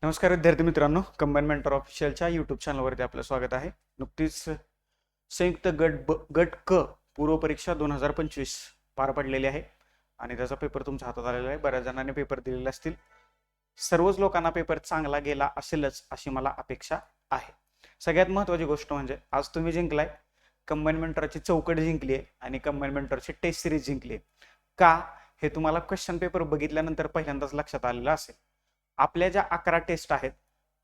नमस्कार विद्यार्थी मित्रांनो, कंबाईन मेंटर ऑफिशियलच्या यूट्यूब चॅनलवरती आपलं स्वागत आहे. नुकतीच संयुक्त गट क पूर्व परीक्षा 2025 पार पडलेली आहे आणि त्याचा पेपर तुमच्या हातात आलेला आहे. बऱ्याच जणांनी पेपर दिलेले असतील. सर्वच लोकांना पेपर चांगला गेला असेलच अशी मला अपेक्षा आहे. सगळ्यात महत्त्वाची गोष्ट म्हणजे आज तुम्ही जिंकलाय, कंबाईन मेंटरची चौकट जिंकली आहे आणि कंबाईन मेंटरची टेस्ट सिरीज जिंकली आहे. का हे तुम्हाला क्वेश्चन पेपर बघितल्यानंतर पहिल्यांदाच लक्षात आलेलं असेल. आपल्या ज्या 11 टेस्ट आहेत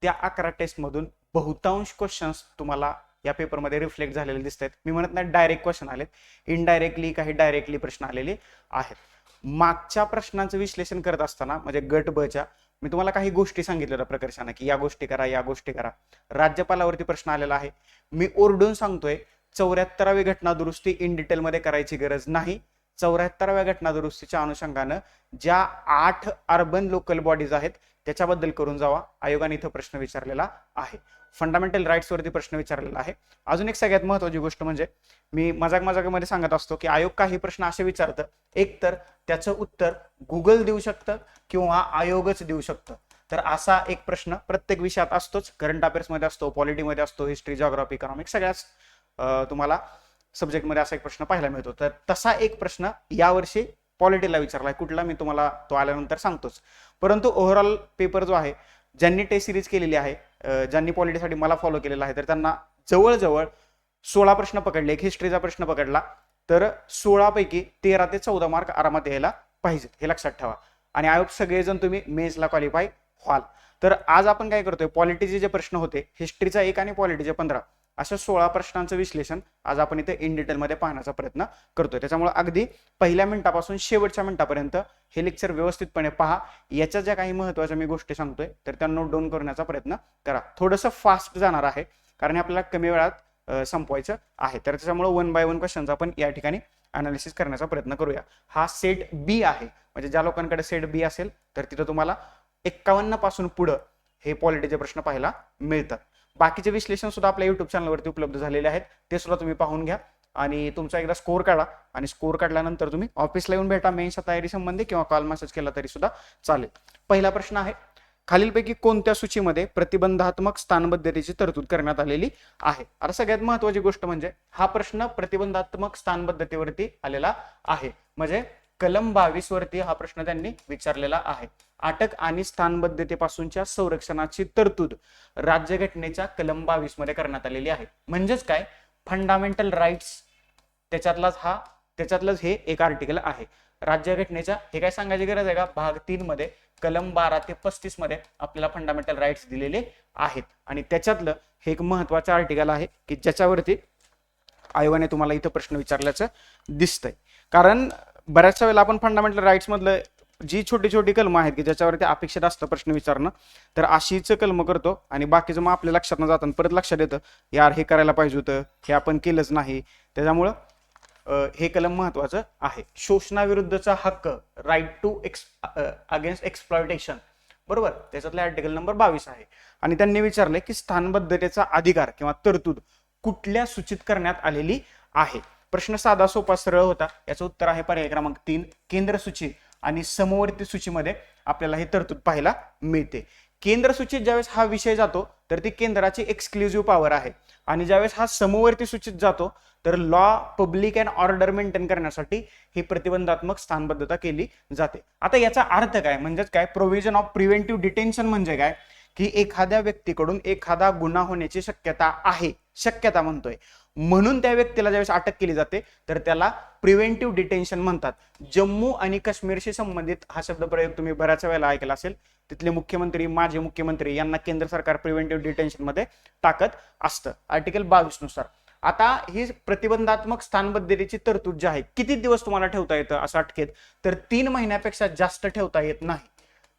त्या 11 टेस्टमधून बहुतांश क्वेश्चन्स तुम्हाला या पेपरमध्ये रिफ्लेक्ट झालेले दिसत आहेत. मी म्हणत नाही डायरेक्ट क्वेश्चन आलेत, इनडायरेक्टली काही डायरेक्टली प्रश्न आलेले आहेत. मागच्या प्रश्नांचं विश्लेषण करत असताना म्हणजे गट ब च्या मी तुम्हाला काही गोष्टी सांगितलेल्या प्रकर्षाने की या गोष्टी करा, या गोष्टी करा. राज्यपालावरती प्रश्न आलेला आहे. मी ओरडून सांगतोय 74वी घटना दुरुस्ती इन डिटेलमध्ये करायची गरज नाही. 74व्या घटना दुरुस्तीच्या अनुषंगानं ज्या 8 अर्बन लोकल बॉडीज आहेत त्याच्याबद्दल करून जावा. आयोगाने इथं प्रश्न विचारलेला आहे. फंडामेंटल राईट्स वरती प्रश्न विचारलेला आहे. अजून एक सगळ्यात महत्त्वाची गोष्ट म्हणजे मी मजाकमध्ये सांगत असतो की आयोग काही प्रश्न असे विचारतं, एक तर त्याचं उत्तर गुगल देऊ शकतं किंवा आयोगच देऊ शकतं. तर असा एक प्रश्न प्रत्येक विषयात असतोच. करंट अफेअर्समध्ये असतो, पॉलिटीमध्ये असतो, हिस्ट्री, जिओग्राफी, इकॉनॉमिक्स सगळ्याच तुम्हाला सब्जेक्टमध्ये असा एक प्रश्न पाहायला मिळतो. तर तसा एक प्रश्न यावर्षी पॉलिटीला विचारलाय. कुठला मी तुम्हाला तो आल्यानंतर सांगतोच. परंतु ओव्हरऑल पेपर जो आहे, ज्यांनी टेस्ट सिरीज केलेली आहे, ज्यांनी पॉलिटीसाठी मला फॉलो केलेला आहे, तर त्यांना जवळजवळ 16 प्रश्न पकडले. एक हिस्ट्रीचा प्रश्न पकडला तर 16 पैकी 13 ते 14 मार्क आरामात यायला पाहिजेत, हे लक्षात ठेवा. आणि आयोग सगळेजण तुम्ही मेन्सला क्वालिफाय व्हाल. तर आज आपण काय करतोय, पॉलिटीचे जे प्रश्न होते, हिस्ट्रीचा 1 आणि पॉलिटीचे 15 अशा 16 प्रश्नांचं विश्लेषण आज आपण इथे इन डिटेलमध्ये पाहण्याचा प्रयत्न करतोय. त्याच्यामुळे अगदी पहिल्या मिनिटापासून शेवटच्या मिनिटापर्यंत हे लेक्चर व्यवस्थितपणे पहा. याच्या ज्या काही महत्त्वाच्या मी गोष्टी सांगतोय तर त्या नोट डाऊन करण्याचा प्रयत्न करा. थोडंसं फास्ट जाणार आहे कारण आपल्याला कमी वेळात संपवायचं आहे. तर त्याच्यामुळे 1 बाय 1 क्वेश्चनचा आपण या ठिकाणी अनालिसिस करण्याचा प्रयत्न करूया. हा सेट बी आहे, म्हणजे ज्या लोकांकडे सेट बी असेल तर तिथं तुम्हाला 51 पासून पुढं हे पॉलिटीचे प्रश्न पाहायला मिळतात. बाकीचे विश्लेषण सुद्धा आपल्या युट्यूब चॅनलवरती उपलब्ध झालेले आहेत, ते सुद्धा तुम्ही पाहून घ्या आणि तुमचा एकदा स्कोर काढा. आणि स्कोर काढल्यानंतर तुम्ही ऑफिसला येऊन भेटा मेन्सच्या तयारी संबंधी किंवा कॉल मेसेज केला तरी सुद्धा चालेल. पहिला प्रश्न आहे, खालीलपैकी कोणत्या सूचीमध्ये प्रतिबंधात्मक स्थानबद्धतेची तरतूद करण्यात आलेली आहे. आता सगळ्यात महत्त्वाची गोष्ट म्हणजे हा प्रश्न प्रतिबंधात्मक स्थानबद्धतेवरती आलेला आहे, म्हणजे कलम 22 वरती हा प्रश्न त्यांनी विचारलेला आहे. अटक आणि स्थानबद्धतेपासूनच्या संरक्षणाची तरतूद राज्यघटनेच्या कलम 22 मध्ये करण्यात आलेली आहे. म्हणजेच काय, फंडामेंटल राईट्स त्याच्यातलंच हे एक आर्टिकल आहे राज्यघटनेच्या. हे काय सांगायची गरज आहे का, भाग 3 मध्ये कलम 12 ते 35 मध्ये आपल्याला फंडामेंटल राईट्स दिलेले आहेत आणि त्याच्यातलं हे एक महत्वाचं आर्टिकल आहे की ज्याच्यावरती आयोगाने तुम्हाला इथं प्रश्न विचारल्याचं दिसतंय. कारण बऱ्याचशा वेळेला आपण फंडामेंटल राईट्स मधलं जी छोटी छोटी कलम आहेत की ज्याच्यावरती अपेक्षित असतं प्रश्न विचारणं, तर अशीच कलम करतो आणि बाकीचं मग आपल्या लक्षात न जाताना परत लक्षात येतं, यार हे करायला पाहिजे होतं, हे आपण केलंच नाही. त्याच्यामुळं हे कलम महत्वाचं आहे. शोषणाविरुद्धचा हक्क, राईट टू अगेन्स्ट एक्सप्लॉयटेशन, बरोबर, त्याच्यातले आर्टिकल नंबर 22 आहे. आणि त्यांनी विचारले की स्थानबद्धतेचा अधिकार किंवा तरतूद कुठल्या सूचित करण्यात आलेली आहे. प्रश्न साधा सोपा सरळ होता. याचं उत्तर आहे पर्याय क्रमांक 3, केंद्र सूची आणि समवर्ती सूचीमध्ये आपल्याला हे तरतूद पाहायला मिळते. केंद्र सूचीत ज्यावेळेस हा विषय जातो तर ती केंद्राची एक्सक्लुझिव्ह पॉवर आहे आणि ज्यावेळेस हा समवर्ती सूचीत जातो तर law, public and order maintain करण्यासाठी ही प्रतिबंधात्मक स्थानबद्धता केली जाते. आता याचा अर्थ काय, म्हणजेच काय, प्रोव्हिजन ऑफ प्रिव्हेंटिव्ह डिटेन्शन म्हणजे काय की एखाद्या व्यक्तीकडून एखादा गुन्हा होण्याची शक्यता आहे, शक्यता म्हणतोय, म्हणून त्या व्यक्तीला ज्यावेळेस अटक केली जाते तर त्याला प्रिव्हेंटिव्ह डिटेन्शन म्हणतात. जम्मू आणि काश्मीरशी संबंधित हा शब्द प्रयोग तुम्ही बऱ्याच वेळेला ऐकला असेल. तिथले मुख्यमंत्री, माजी मुख्यमंत्री यांना केंद्र सरकार प्रिव्हेंटिव्ह डिटेन्शन मध्ये टाकत असतं आर्टिकल 22 नुसार. आता ही प्रतिबंधात्मक स्थानबद्धतेची तरतूद जी आहे, किती दिवस तुम्हाला ठेवता येतं असं अटकेत, तर 3 महिन्यापेक्षा जास्त ठेवता येत नाही.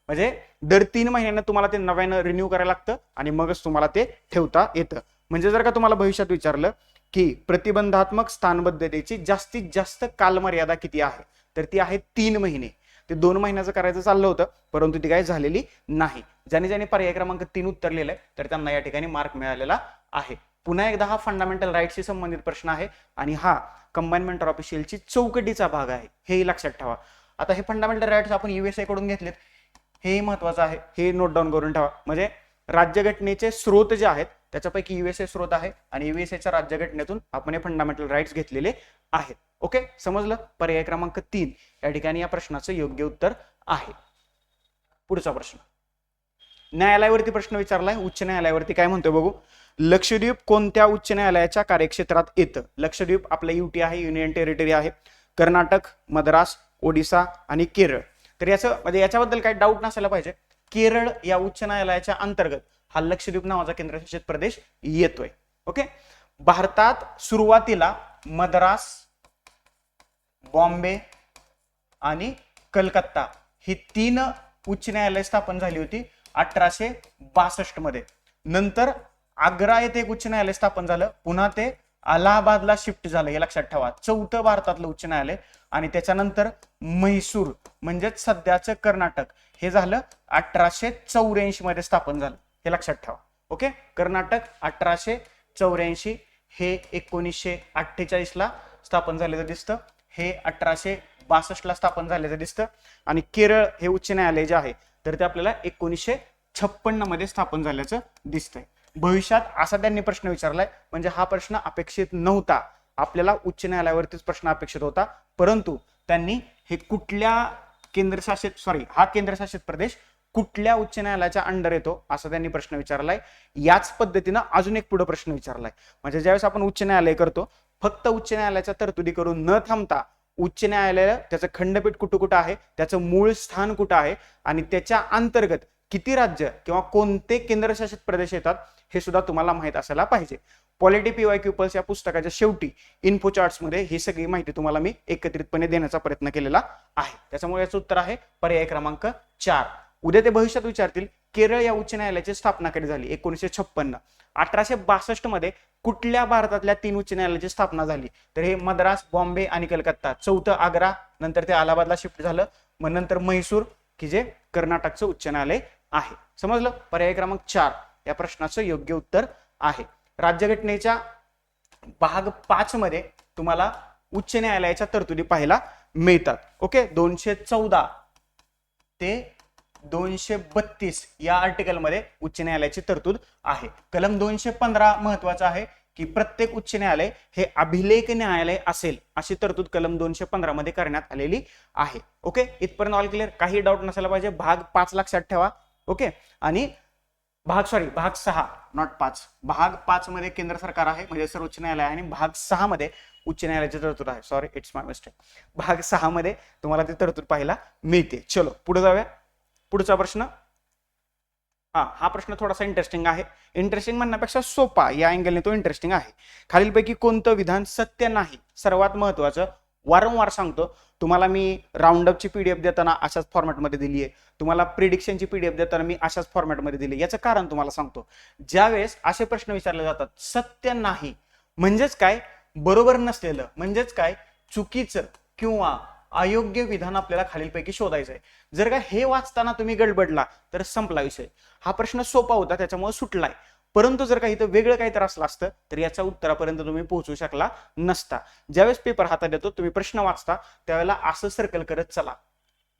म्हणजे दर 3 महिन्यांना तुम्हाला ते नव्यानं रिन्यू करायला लागतं आणि मगच तुम्हाला ते ठेवता येतं. म्हणजे जर का तुम्हाला भविष्यात विचारलं की प्रतिबंधात्मक स्थानबद्धतेची जास्तीत जास्त कालमर्यादा किती आहे, तर ती आहे 3 महिने. ते 2 महिन्याचं करायचं चाललं होतं परंतु ती काही झालेली नाही. ज्याने पर्याय क्रमांक 3 उत्तर लिहिलंय तर त्यांना या ठिकाणी मार्क मिळालेला आहे. पुन्हा एकदा हा फंडामेंटल राईट्सशी संबंधित प्रश्न आहे आणि हा कंबाईन मेंटर ऑफिशियलची चौकटीचा भाग आहे, हेही लक्षात ठेवा. आता हे फंडामेंटल राईट्स आपण USA कडून घेतलेत. हे महत्वाचं आहे, हे नोट डाऊन करून ठेवा. म्हणजे राज्यघटनेचे स्रोत जे आहेत त्याच्यापैकी युएसए स्रोत आहे आणि युएसएच्या राज्यघटनेतून आपण हे फंडामेंटल राईट्स घेतलेले आहेत. ओके, समजलं. पर्याय क्रमांक 3 या ठिकाणी या प्रश्नाचं योग्य उत्तर आहे. पुढचा प्रश्न, न्यायालयावरती प्रश्न विचारलाय. उच्च न्यायालयावरती काय म्हणतोय बघू. लक्षद्वीप कोणत्या उच्च न्यायालयाच्या कार्यक्षेत्रात येतं? लक्षद्वीप आपलं युटी आहे, युनियन टेरिटरी आहे. कर्नाटक, मद्रास, ओडिसा आणि केरळ. तर याचं म्हणजे याच्याबद्दल काही डाऊट नसायला पाहिजे. केरळ या उच्च न्यायालयाच्या अंतर्गत हा लक्षद्वीप नावाचा केंद्रशासित प्रदेश येतोय. ओके, भारतात सुरुवातीला मद्रास, बॉम्बे आणि कलकत्ता ही 3 उच्च न्यायालय स्थापन झाली होती 1862 मध्ये. नंतर आग्रा येथे एक उच्च न्यायालय स्थापन झालं, पुन्हा ते अलाहाबादला शिफ्ट झालं, हे लक्षात ठेवा. 4थं भारतातलं उच्च न्यायालय. आणि त्याच्यानंतर म्हैसूर म्हणजेच सध्याचं कर्नाटक हे झालं 1884 मध्ये स्थापन झालं, हे लक्षात ठेवा. ओके, कर्नाटक 1884, हे 1948 ला स्थापन झालेलं दिसतं, हे 1862 ला स्थापन झालेलं दिसतं. आणि केरळ हे उच्च न्यायालय जे आहे तर ते आपल्याला 1956 मध्ये स्थापन झाल्याचं दिसतंय. भविष्यात असा त्यांनी प्रश्न विचारलाय, म्हणजे हा प्रश्न अपेक्षित नव्हता. आपल्याला उच्च न्यायालयावरतीच प्रश्न अपेक्षित होता, परंतु त्यांनी हे कुठल्या हा केंद्रशासित प्रदेश कुठल्या उच्च न्यायालयाच्या अंडर येतो असा त्यांनी प्रश्न विचारलाय. याच पद्धतीनं अजून एक पुढे प्रश्न विचारलाय. म्हणजे ज्यावेळेस आपण उच्च न्यायालय करतो, फक्त उच्च न्यायालयाच्या तरतुदी करून न थांबता उच्च न्यायालय त्याचं खंडपीठ कुठं कुठं आहे, त्याचं मूळ स्थान कुठं आहे आणि त्याच्या अंतर्गत किती राज्य किंवा कोणते केंद्रशासित प्रदेश येतात हे सुद्धा तुम्हाला माहित असायला पाहिजे. पॉलिटी PYQ पल्स या पुस्तकाच्या शेवटी इन्फो चार्ट्स मध्ये ही सगळी माहिती तुम्हाला मी एकत्रितपणे देण्याचा प्रयत्न केलेला आहे. त्याच्यामुळे याचं उत्तर आहे पर्याय क्रमांक 4. उद्या ते भविष्यात विचारतील केरळ या उच्च न्यायालयाची स्थापना कधी झाली? 1956. 1862 मध्ये कुठल्या भारतातल्या 3 उच्च न्यायालयाची स्थापना झाली? तर हे मद्रास, बॉम्बे आणि कलकत्ता. 4थं आग्रा, नंतर ते अलाहाबादला शिफ्ट झालं, मग नंतर म्हैसूर की जे कर्नाटकचं उच्च न्यायालय आहे. समजलं. पर्याय क्रमांक 4 या प्रश्नाचं योग्य उत्तर आहे. राज्यघटनेच्या भाग 5 मध्ये तुम्हाला उच्च न्यायालयाच्या तरतुदी पाहायला मिळतात. ओके, 214 ते 232 या आर्टिकल मध्ये उच्च न्यायालयाची तरतूद आहे. कलम 215 महत्वाचा आहे की प्रत्येक उच्च न्यायालय हे अभिलेख न्यायालय असेल अशी तरतूद कलम 215 मध्ये करण्यात आलेली आहे. ओके, इथपर्यंत ऑल क्लिअर, काही डाऊट नसायला पाहिजे. भाग 5 लक्षात ठेवा. ओके, आणि भाग 6 नॉट 5, भाग 5 मध्ये केंद्र सरकार आहे म्हणजे सर्वोच्च न्यायालय आहे, आणि भाग 6 मध्ये उच्च न्यायालयाची तरतूद आहे. Sorry, it's my mistake. भाग 6 मध्ये तुम्हाला ती तरतूद पाहायला मिळते. चलो पुढे जाऊया. पुढचा प्रश्न, हा प्रश्न थोडासा इंटरेस्टिंग आहे. इंटरेस्टिंग म्हणण्यापेक्षा सोपा या अँगलने तो इंटरेस्टिंग आहे. खालीलपैकी कोणतं विधान सत्य नाही? सर्वात महत्वाचं, वारंवार सांगतो तुम्हाला, मी राऊंडअपची PDF देताना अशाच फॉर्मॅटमध्ये दिली आहे, तुम्हाला प्रिडिक्शनची PDF देताना मी अशाच फॉर्मॅटमध्ये दिली. याचं कारण तुम्हाला सांगतो. ज्यावेळेस असे प्रश्न विचारले जातात, सत्य नाही म्हणजेच काय? बरोबर नसलेलं म्हणजेच काय? चुकीचं किंवा अयोग्य विधान आपल्याला खालीलपैकी शोधायचं आहे. जर का हे वाचताना तुम्ही गडबडला तर संपला विषय. हा प्रश्न सोपा होता त्याच्यामुळे सुटलाय, परंतु जर काही वेगळं काहीतरी असलं असतं तर याच्या उत्तरापर्यंत तुम्ही पोहोचू शकला नसता. ज्यावेळेस पेपर हातात येतो तुम्ही प्रश्न वाचता त्यावेळेला असं सर्कल करत चला,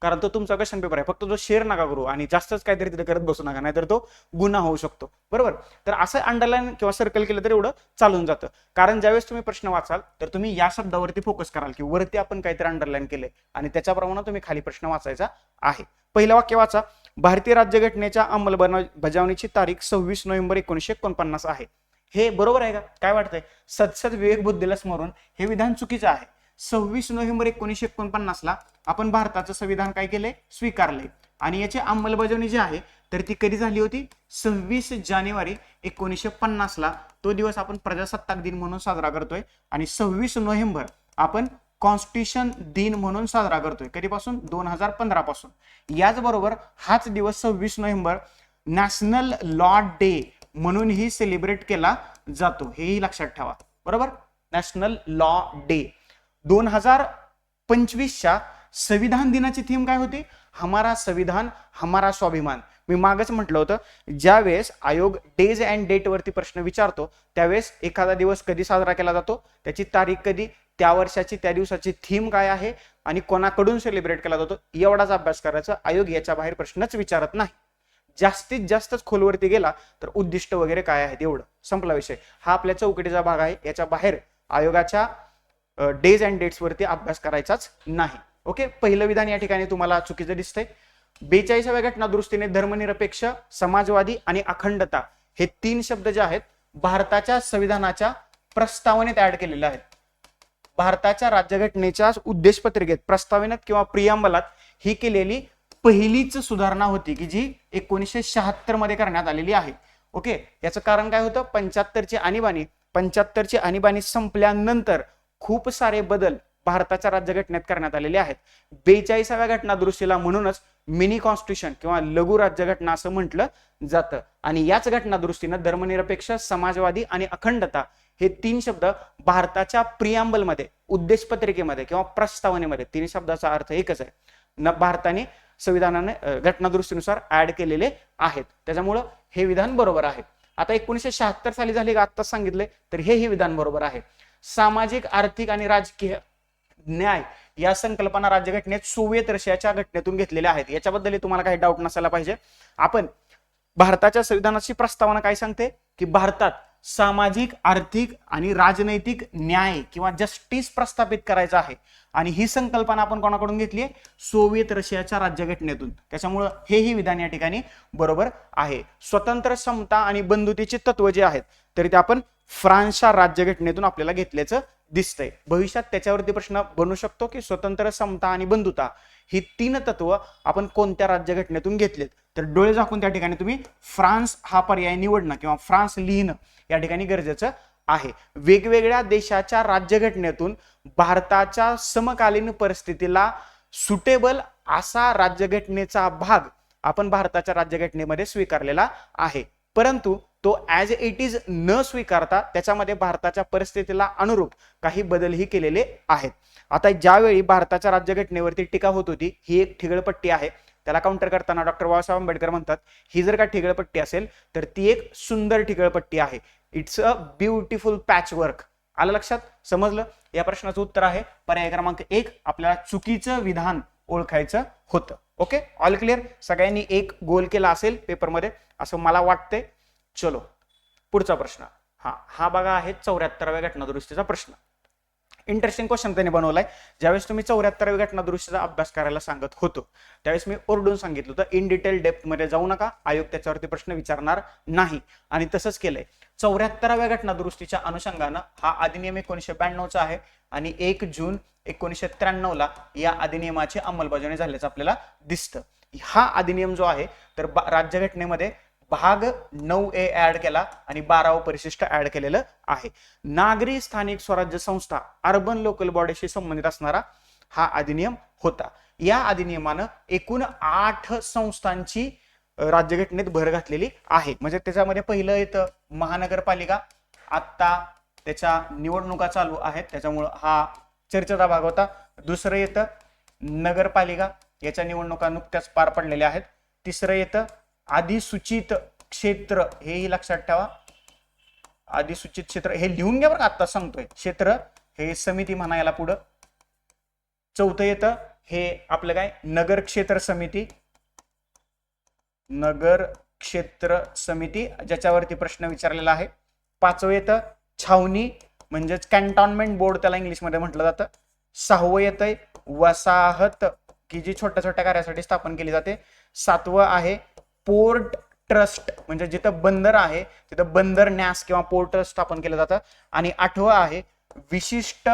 कारण तो तुमचा क्वेश्चन पेपर आहे. फक्त तो शेअर नका करू आणि जास्तच काहीतरी तिथे करत बसू नका, नाहीतर तो गुन्हा होऊ शकतो. बरोबर. तर असं अंडरलाईन किंवा सर्कल केलं तर एवढं चालून जातं. कारण ज्यावेळेस तुम्ही प्रश्न वाचाल तर तुम्ही या शब्दावरती फोकस कराल की वरती आपण काहीतरी अंडरलाईन केलंय आणि त्याच्याप्रमाणे तुम्ही खाली प्रश्न वाचायचा आहे. पहिलं वाक्य वाचा. भारतीय राज्यघटनेच्या अंमलबजावणीची तारीख 26 नोव्हेंबर 1949 आहे. हे बरोबर आहे का? काय वाटतंय? सदसद विवेक बुद्धीला स्मरून हे विधान चुकीचं आहे. 26 नोव्हेंबर 1949 ला आपण भारताचं संविधान काय केलंय? स्वीकारलंय. आणि याची अंमलबजावणी जी आहे तर ती कधी झाली होती? 26 जानेवारी 1950 ला. तो दिवस आपण प्रजासत्ताक दिन म्हणून साजरा करतोय आणि 26 नोव्हेंबर आपण कॉन्स्टिट्यूशन दिन म्हणून साजरा करतोय. कधीपासून? 2015 पासून. याचबरोबर हाच दिवस 26 नोव्हेंबर नॅशनल लॉ डे म्हणूनही सेलिब्रेट केला जातो. हेही लक्षात ठेवा. बरोबर. National law day. 2025च्या संविधान दिनाची थीम काय होती? हमारा संविधान हमारा स्वाभिमान. मी मागच म्हटलं होतं, ज्यावेळेस आयोग डेज अँड डेट वरती प्रश्न विचारतो त्यावेळेस एखादा दिवस कधी साजरा केला जातो, त्याची तारीख कधी, त्या वर्षाची त्या दिवसाची थीम काय आहे आणि कोणाकडून सेलिब्रेट केला जातो एवढाच अभ्यास करायचा. आयोग याच्या बाहेर प्रश्नच विचारत नाही. जास्तीत जास्तच खोलवरती गेला तर उद्दिष्ट वगैरे काय आहेत एवढं, संपला विषय. हा आपल्या चौकटीचा भाग आहे, याच्या बाहेर आयोगाच्या डेज अँड डेट्स वरती अभ्यास करायचाच नाही. ओके, पहिलं विधान या ठिकाणी तुम्हाला चुकीचं दिसतंय. 42व्या घटना दुरुस्तीने धर्मनिरपेक्ष, समाजवादी आणि अखंडता हे 3 शब्द जे आहेत भारताच्या संविधानाच्या प्रस्तावनेत ऍड केलेले आहेत. भारताच्या राज्यघटनेच्या उद्देशपत्रिकेत प्रस्तावनेत किंवा प्रियांबलात ही केलेली पहिलीच सुधारणा होती की जी 1976 मध्ये करण्यात आलेली आहे. ओके, याचं कारण काय होतं, 75ची आणीबाणी संपल्यानंतर खूप सारे बदल भारताच्या राज्यघटनेत करण्यात आलेले आहेत. 42व्या घटना दुरुस्तीला म्हणूनच मिनी कॉन्स्टिट्यूशन किंवा लघु राज्यघटना असं म्हटलं जातं. आणि याच घटना दुरुस्तीनं धर्मनिरपेक्ष, समाजवादी आणि अखंडता हे 3 शब्द भारताच्या प्रियांबलमध्ये, उद्देशपत्रिकेमध्ये किंवा प्रस्तावनेमध्ये, 3 शब्दाचा अर्थ एकच आहे, भारताने संविधानाने घटना दुरुस्तीनुसार ऍड केलेले आहेत. त्याच्यामुळं हे विधान बरोबर आहे. आता 1976 साली झाले का आता सांगितले, तर हे विधान बरोबर आहे. सामाजिक, आर्थिक आणि राजकीय न्याय या संकल्पना राज्यघटनेत सोव्हिएत रशियाच्या घटनेतून घेतलेल्या आहेत. याच्याबद्दल तुम्हाला काही डाऊट नसायला पाहिजे. आपण भारताच्या संविधानाची प्रस्तावना काय सांगते की भारतात सामाजिक, आर्थिक आणि राजनैतिक न्याय किंवा जस्टिस प्रस्थापित करायचा आहे. आणि ही संकल्पना आपण कोणाकडून घेतली आहे, सोव्हिएत रशियाच्या राज्यघटनेतून. त्याच्यामुळं हेही विधान या ठिकाणी बरोबर आहे. स्वतंत्र, समता आणि बंधुतेची तत्व जे आहेत तरी ते आपण फ्रान्सच्या राज्यघटनेतून आपल्याला घेतल्याचं दिसतंय. भविष्यात त्याच्यावरती प्रश्न बनू शकतो की स्वतंत्र, समता आणि बंधुता ही 3 तत्व आपण कोणत्या राज्यघटनेतून घेतलेत. तर डोळे झाकून त्या ठिकाणी तुम्ही फ्रान्स हा पर्याय निवडणं किंवा फ्रान्स लिहिणं या ठिकाणी गरजेचं आहे. वेगवेगळ्या देशाच्या राज्यघटनेतून भारताच्या समकालीन परिस्थितीला सुटेबल असा राज्यघटनेचा भाग आपण भारताच्या राज्यघटनेमध्ये स्वीकारलेला आहे. परंतु तो ऍज इट इज न स्वीकारता त्याच्यामध्ये भारताच्या परिस्थितीला अनुरूप काही बदलही केलेले आहेत. आता ज्यावेळी भारताच्या राज्यघटनेवरती टीका होत होती, ही एक ठिगळपट्टी आहे. त्याला काउंटर करताना डॉक्टर बाबासाहेब आंबेडकर म्हणतात ही जर का ठिगळपट्टी असेल तर ती एक सुंदर ठिगळपट्टी आहे. It's a beautiful patch work. आलं लक्षात, समजलं? या प्रश्नाचं उत्तर आहे पर्याय क्रमांक 1. आपल्याला चुकीचं विधान ओळखायचं होतं. Okay, all clear? सगळ्यांनी एक गोल केला असेल पेपरमध्ये असं मला वाटतंय. चलो पुढचा प्रश्न. हा बघा आहे 74व्या घटना दुरुस्तीचा प्रश्न. इंटरेस्टिंग क्वेश्चन त्यांनी बनवलाय. ज्यावेळेस तुम्ही 74व्या घटना दुरुस्तीचा अभ्यास करायला सांगत होतो त्यावेळेस मी ओरडून सांगितलं होतं इन डिटेल डेप्थ मध्ये जाऊ नका, आयोग त्याच्यावरती प्रश्न विचारणार नाही. आणि तसंच केलंय. 74व्या घटना दुरुस्तीच्या अनुषंगानं हा अधिनियम 1992चा आहे आणि 1 जून 1993ला या अधिनियमाची अंमलबजावणी झाल्याचं आपल्याला दिसतं. हा अधिनियम जो आहे तर राज्यघटनेमध्ये भाग 9A ऍड केला आणि 12व परिशिष्ट ऍड केलेलं आहे. नागरी स्थानिक स्वराज्य संस्था, अर्बन लोकल बॉडीशी संबंधित असणारा हा अधिनियम होता. या अधिनियमानं एकूण 8 संस्थांची राज्यघटनेत भर घातलेली आहे. म्हणजे त्याच्यामध्ये पहिलं येतं महानगरपालिका, आता त्याच्या निवडणुका चालू आहेत त्याच्यामुळं हा चर्चेचा भाग होता. दुसरं येतं नगरपालिका, याच्या निवडणुका नुकत्याच पार पडलेल्या आहेत. तिसरं येतं अधिसूचित क्षेत्र, हेही लक्षात ठेवा. अधिसूचित क्षेत्र हे लिहून घ्या बरं, आता सांगतोय. क्षेत्र हे समिती म्हणायला पुढं. चौथं येतं हे आपलं काय नगर क्षेत्र समिती, नगर क्षेत्र समिती ज्याच्यावरती प्रश्न विचारलेला आहे. 5वं येतं छावणी म्हणजेच कॅन्टॉनमेंट बोर्ड त्याला इंग्लिशमध्ये म्हटलं जातं. 6वं येतंय वसाहत की जी छोट्या छोट्या कार्यासाठी स्थापन केली जाते. 7वं आहे पोर्ट ट्रस्ट म्हणजे जिथं बंदर आहे तिथं बंदर न्यास किंवा पोर्ट ट्रस्ट स्थापन केलं जातं. आणि 8वं आहे विशिष्ट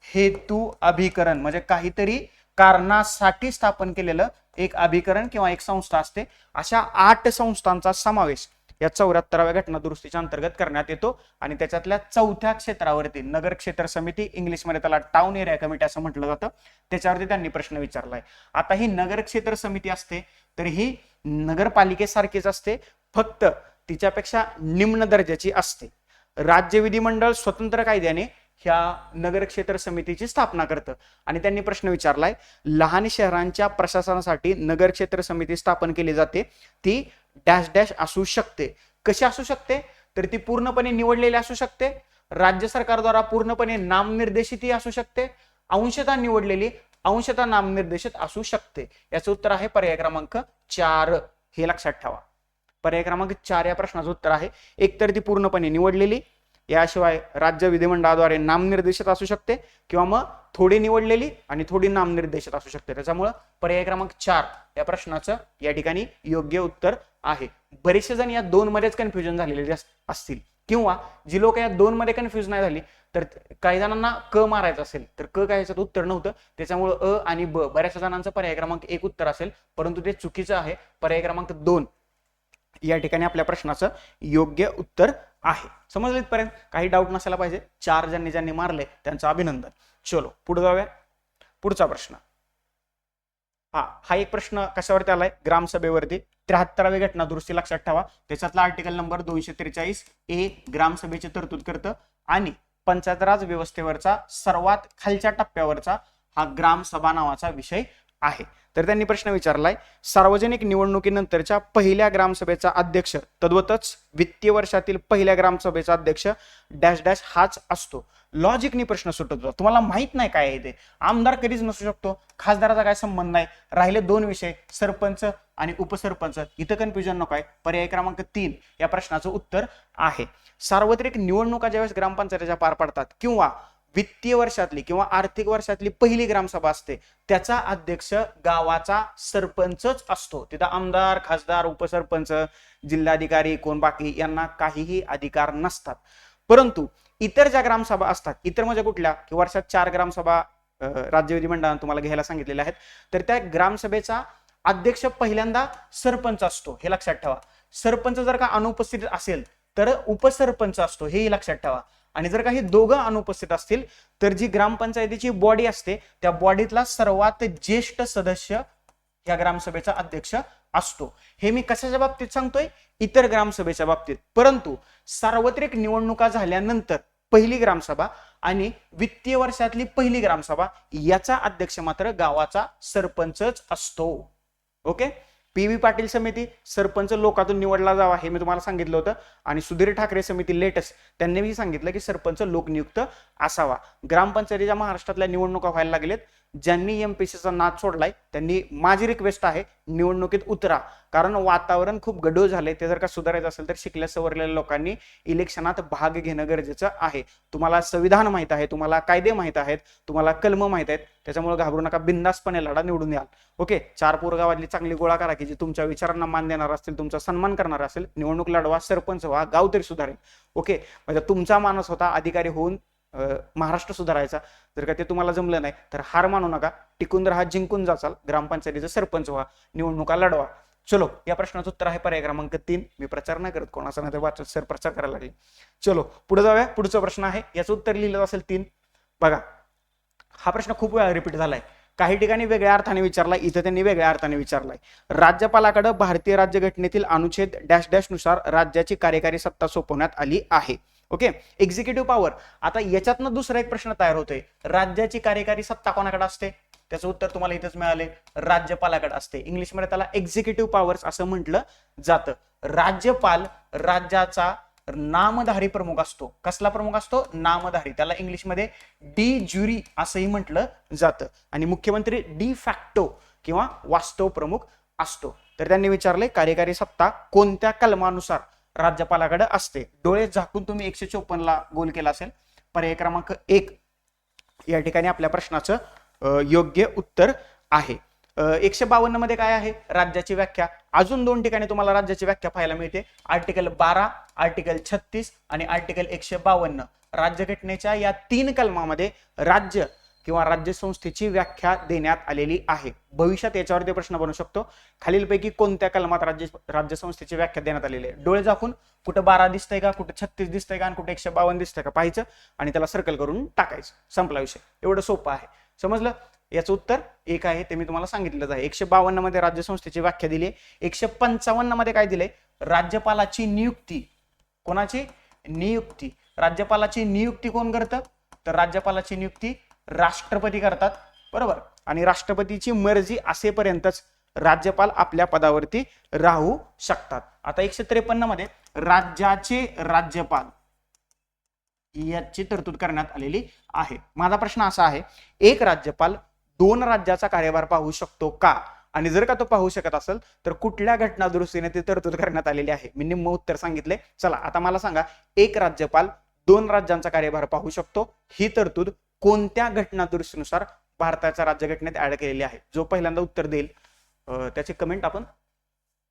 हेतू अभिकरण म्हणजे काहीतरी कारणासाठी स्थापन केलेलं एक अभिकरण किंवा एक संस्था असते. अशा 8 संस्थांचा समावेश या 74व्या घटना दुरुस्तीच्या अंतर्गत करण्यात येतो. आणि त्याच्यातल्या 4थ्या क्षेत्रावरती नगर क्षेत्र समिती, इंग्लिशमध्ये त्याला टाउन एरिया कमिटी असं म्हटलं जातं, त्याच्यावरती त्यांनी प्रश्न विचारलाय. आता ही नगर क्षेत्र समिती असते तर ही नगरपालिकेसारखीच असते, फक्त तिच्यापेक्षा निम्न दर्जाची असते. राज्य विधिमंडळ स्वतंत्र कायद्याने ह्या नगर क्षेत्र समितीची स्थापना करतं. आणि त्यांनी प्रश्न विचारलाय, लहान शहरांच्या प्रशासनासाठी नगर क्षेत्र समिती स्थापन केली जाते, ती डॅश डॅश असू शकते. कशी असू शकते? तर ती पूर्णपणे निवडलेली असू शकते, राज्य सरकारद्वारा पूर्णपणे नामनिर्देशित असू शकते, अंशतः निवडलेली, अंशतः नामनिर्देशित असू शकते. याचं उत्तर आहे पर्याय क्रमांक 4. हे लक्षात ठेवा. पर्याय क्रमांक 4 या प्रश्नाचं उत्तर आहे. एकतर ती पूर्णपणे निवडलेली, याशिवाय राज्य विधिमंडळाद्वारे नामनिर्देशित असू शकते, किंवा मग थोडी निवडलेली आणि थोडी नामनिर्देशित असू शकते. त्याच्यामुळे पर्याय क्रमांक 4 या प्रश्नाचं या ठिकाणी योग्य उत्तर आहे. बरेचसे जण या 2 मध्येच कन्फ्युजन झालेले असतील, किंवा जी लोक या 2 मध्ये कन्फ्युज नाही झाली, तर काही जणांना क मारायचं असेल तर क काय याच्यात उत्तर नव्हतं, त्याच्यामुळे अ आणि ब बऱ्याचशा जणांचं पर्याय क्रमांक 1 उत्तर असेल, परंतु ते चुकीचं आहे. पर्याय क्रमांक 2 या ठिकाणी आपल्या प्रश्नाचं योग्य उत्तर आहे. समजलं इथपर्यंत? काही डाऊट नसायला पाहिजे. 4 ज्यांनी मारले त्यांचं अभिनंदन. चलो पुढे जाऊया. पुढचा प्रश्न, हा एक प्रश्न कशावरती आलाय? ग्रामसभेवरती. 73वी घटना दुरुस्ती लक्षात ठेवा. त्याच्यातला आर्टिकल नंबर 243A ग्रामसभेची तरतूद करतं, आणि पंचायत राज व्यवस्थेवरचा सर्वात खालच्या टप्प्यावरचा हा ग्रामसभा नावाचा विषय आहे. तर त्यांनी प्रश्न विचारलाय, सार्वजनिक निवडणुकीनंतरच्या पहिल्या ग्रामसभेचा अध्यक्ष तद्वतच वित्तीय वर्षातील पहिल्या ग्रामसभेचा अध्यक्ष डॅश डॅश हाच असतो. लॉजिकनी प्रश्न सुटतो. तुम्हाला माहित नाही काय आहे ते. आमदार कधीच नसू शकतो, खासदाराचा काय संबंध नाही. राहिले 2 विषय, सरपंच आणि उपसरपंच. इथं कन्फ्युजन नको आहे. पर्याय क्रमांक 3 या प्रश्नाचं उत्तर आहे. सार्वत्रिक निवडणुका ज्यावेळेस ग्रामपंचायतीच्या पार पडतात, किंवा वित्तीय वर्षातली किंवा आर्थिक वर्षातली पहिली ग्रामसभा असते, त्याचा अध्यक्ष गावाचा सरपंचच असतो. तिथं आमदार, खासदार, उपसरपंच, जिल्हाधिकारी, कोण बाकी यांना काहीही अधिकार नसतात. परंतु इतर ज्या ग्रामसभा असतात, इतर म्हणजे कुठल्या, की वर्षात 4 ग्रामसभा राज्य विधिमंडळाने तुम्हाला घ्यायला सांगितलेल्या आहेत, तर त्या ग्रामसभेचा अध्यक्ष पहिल्यांदा सरपंच असतो. हे लक्षात ठेवा. सरपंच जर का अनुपस्थित असेल तर उपसरपंच असतो, हेही लक्षात ठेवा. आणि जर काही दोघं अनुपस्थित असतील तर जी ग्रामपंचायतीची बॉडी असते, त्या बॉडीतला सर्वात ज्येष्ठ सदस्य या ग्रामसभेचा अध्यक्ष असतो. हे मी कशाच्या बाबतीत सांगतोय? इतर ग्रामसभेच्या बाबतीत. परंतु सार्वत्रिक निवडणुका झाल्यानंतर पहिली ग्रामसभा आणि वित्तीय वर्षातली पहिली ग्रामसभा याचा अध्यक्ष मात्र गावाचा सरपंचच असतो. ओके. PV पाटील समिती, सरपंच लोकातून निवडला जावा, हे मी तुम्हाला सांगितलं होतं. आणि सुधीर ठाकरे समिती लेटेस्ट, त्यांनी सांगितलं की सरपंच लोकनियुक्त असावा. ग्रामपंचायतीच्या महाराष्ट्रातल्या निवडणुका व्हायला लागलेत. ज्यांनी MPSCचा नाद सोडलाय त्यांनी, माझी रिक्वेस्ट आहे, निवडणुकीत उतरा. कारण वातावरण खूप गढूळ झालंय. ते जर का सुधारायचं असेल तर शिकल्या सवरलेल्या लोकांनी इलेक्शनात भाग घेणं गरजेचं आहे. तुम्हाला संविधान माहित आहे, तुम्हाला कायदे माहित आहेत, तुम्हाला कलम माहित आहेत. त्याच्यामुळे घाबरू नका, बिंदासपणे लढा, निवडून याल. ओके. 4 पोरं गावातली चांगली गोळा करा की जे तुमच्या विचारांना मान देणार असतील, तुमचा सन्मान करणार असेल. निवडणूक लढवा, सरपंच व्हा, गाव तरी सुधारेल. ओके. म्हणजे तुमचा मानस होता अधिकारी होऊन महाराष्ट्र सुधारायचा. जर का ते तुम्हाला जमलं नाही तर हार मानू नका, टिकून राहा, जिंकून जाचाल. ग्रामपंचायतीचा सरपंच व्हा, निवडणुका लढवा. चलो, या प्रश्नाचं उत्तर आहे पर्याय क्रमांक 3. मी प्रचार नाही करत कोणाचा, नाही तर वाचत सर प्रचार करायला लागले. चलो पुढे जाऊया. पुढचा प्रश्न आहे, याचं उत्तर लिहिलं असेल 3. बघा, हा प्रश्न खूप वेळा रिपीट झालाय. काही ठिकाणी वेगळ्या अर्थाने विचारलाय, इथं त्यांनी वेगळ्या अर्थाने विचारलाय. राज्यपालाकडे भारतीय राज्यघटनेतील अनुच्छेद डॅश डॅश नुसार राज्याची कार्यकारी सत्ता सोपवण्यात आली आहे. ओके. Executive power. आता याच्यातनं दुसरा एक प्रश्न तयार होतोय, राज्याची कार्यकारी सत्ता कोणाकडे असते? त्याचं उत्तर तुम्हाला इथेच मिळाले, राज्यपालाकडे असते. इंग्लिशमध्ये त्याला एक्झिक्युटिव्ह पॉवर्स असं म्हटलं जातं. राज्यपाल राज्याचा नामधारी प्रमुख असतो. कसला प्रमुख असतो? नामधारी. त्याला इंग्लिशमध्ये डी ज्युरी असंही म्हटलं जातं. आणि मुख्यमंत्री डी फॅक्टो किंवा वास्तव प्रमुख असतो. तर त्यांनी विचारले, कार्यकारी सत्ता कोणत्या कलमानुसार राज्यपालाकडे असते? डोळे झाकून तुम्ही 154 ला गोल केला असेल. पर्याय क्रमांक 1 या ठिकाणी आपल्या प्रश्नाचं योग्य उत्तर आहे. 152 मध्ये काय आहे? राज्याची व्याख्या. अजून 2 ठिकाणी तुम्हाला राज्याची व्याख्या पाहायला मिळते. आर्टिकल 12, आर्टिकल 36 आणि आर्टिकल 152. राज्यघटनेच्या या 3 कलमामध्ये राज्य किंवा राज्य संस्थेची व्याख्या देण्यात आलेली आहे. भविष्यात याच्यावरती प्रश्न बनू शकतो, खालीलपैकी कोणत्या कलमात राज्य संस्थेची व्याख्या देण्यात आलेली आहे? डोळे झाकून कुठं 12 दिसतंय का, कुठं 36 दिसतंय का आणि कुठे 152 दिसतंय का पाहायचं आणि त्याला सर्कल करून टाकायचं. संपला विषय. एवढं सोपं आहे. समजलं? याचं उत्तर 1 आहे, ते मी तुम्हाला सांगितलंच आहे. 152 मध्ये राज्य संस्थेची व्याख्या दिली आहे. 155 मध्ये काय दिलंय? राज्यपालाची नियुक्ती. कोणाची नियुक्ती? राज्यपालाची नियुक्ती कोण करतं? तर राज्यपालाची नियुक्ती राष्ट्रपती करतात, बरोबर. आणि राष्ट्रपतीची मर्जी असेपर्यंतच राज्यपाल आपल्या पदावरती राहू शकतात. आता 153 मध्ये राज्याचे राज्यपाल याची तरतूद करण्यात आलेली आहे. माझा प्रश्न असा आहे, एक राज्यपाल 2 राज्याचा कार्यभार पाहू शकतो का? आणि जर का तो पाहू शकत असेल तर कुठल्या घटना दुरुस्तीने ती तरतूद करण्यात आलेली आहे? मी निम्म उत्तर सांगितले. चला आता मला सांगा, एक राज्यपाल 2 राज्यांचा कार्यभार पाहू शकतो, ही तरतूद कोणत्या घटना दुरुस्तीनुसार भारताच्या राज्यघटनेत ऍड केलेली आहे? जो पहिल्यांदा उत्तर देईल त्याची कमेंट आपण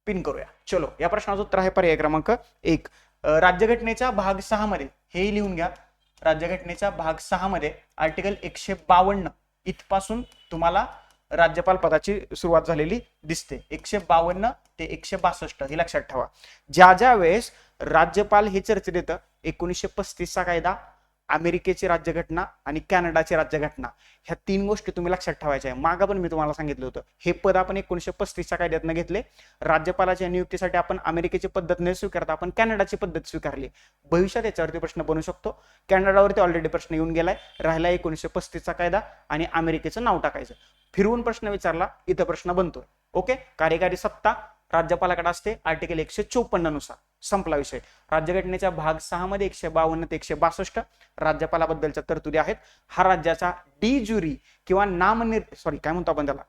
पिन करूया. चलो, या प्रश्नाचं उत्तर आहे पर्याय क्रमांक 1. राज्यघटनेच्या भाग 6 मध्ये, हेही लिहून घ्या, राज्यघटनेच्या भाग 6 मध्ये आर्टिकल 152 इथपासून तुम्हाला राज्यपाल पदाची सुरुवात झालेली दिसते. 152 ते 162 हे लक्षात ठेवा. ज्या ज्या वेळेस राज्यपाल हे चर्चेत येतं, 1935 चा कायदा, अमेरिकेची राज्यघटना आणि कॅनडाची राज्यघटना, ह्या 3 गोष्टी तुम्ही लक्षात ठेवायच्या आहे. मागं पण मी तुम्हाला सांगितलं होतं, हे पद आपण 1935 च्या कायद्यातनं घेतले. राज्यपालाच्या नियुक्तीसाठी आपण अमेरिकेची पद्धत न स्वीकारता आपण कॅनडाची पद्धत स्वीकारली. भविष्यात याच्यावरती प्रश्न बनू शकतो. कॅनडावरती ऑलरेडी प्रश्न येऊन गेलाय, राहिला 1935 चा कायदा आणि अमेरिकेचं नाव टाकायचं. फिरवून प्रश्न विचारला, इथं प्रश्न बनतोय. ओके, कार्यकारी सत्ता राज्यपालाकडे असते आर्टिकल 154 नुसार. संपला विषय. राज्यघटनेच्या भाग 6 मध्ये 152 ते 162 राज्यपालाबद्दलच्या तरतुदी आहेत. हा राज्याचा डी ज्युरी किंवा काय म्हणतो आपण त्याला,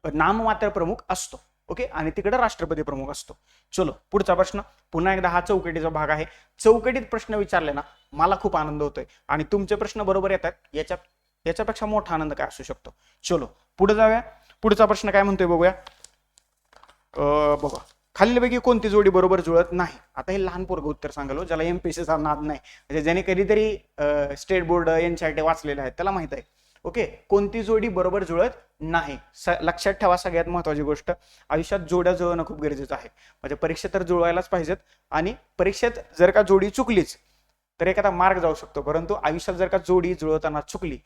नाममात्र प्रमुख असतो. ओके, आणि तिकडे राष्ट्रपती प्रमुख असतो. चलो, पुढचा प्रश्न. पुन्हा एकदा हा चौकटीचा भाग आहे. चौकटीत प्रश्न विचारले ना, मला खूप आनंद होतोय आणि तुमचे प्रश्न बरोबर येतात, याच्यापेक्षा मोठा आनंद काय असू शकतो. चलो पुढे जाऊया. पुढचा प्रश्न काय म्हणतोय बघूया. बघा, खालीलपैकी कोणती जोडी बरोबर जुळत नाही? आता हे लहान पोरग उत्तर सांगालो, ज्याला एमपीएससीचा नाद नाही, म्हणजे ज्याने कधीतरी स्टेट बोर्ड एनसीईआरटी वाचलेले आहेत त्याला माहित आहे. ओके, कोणती जोडी बरोबर जुळत नाही? लक्षात ठेवा, सगळ्यात महत्वाची गोष्ट, आयुष्यात जोड्या जुळवणं खूप गरजेचं आहे. म्हणजे परीक्षेत तर जुळवायलाच पाहिजेत, आणि परीक्षेत जर का जोडी चुकलीच तर एखादा मार्क जाऊ शकतो, परंतु आयुष्यात जर का जोडी जुळवताना चुकली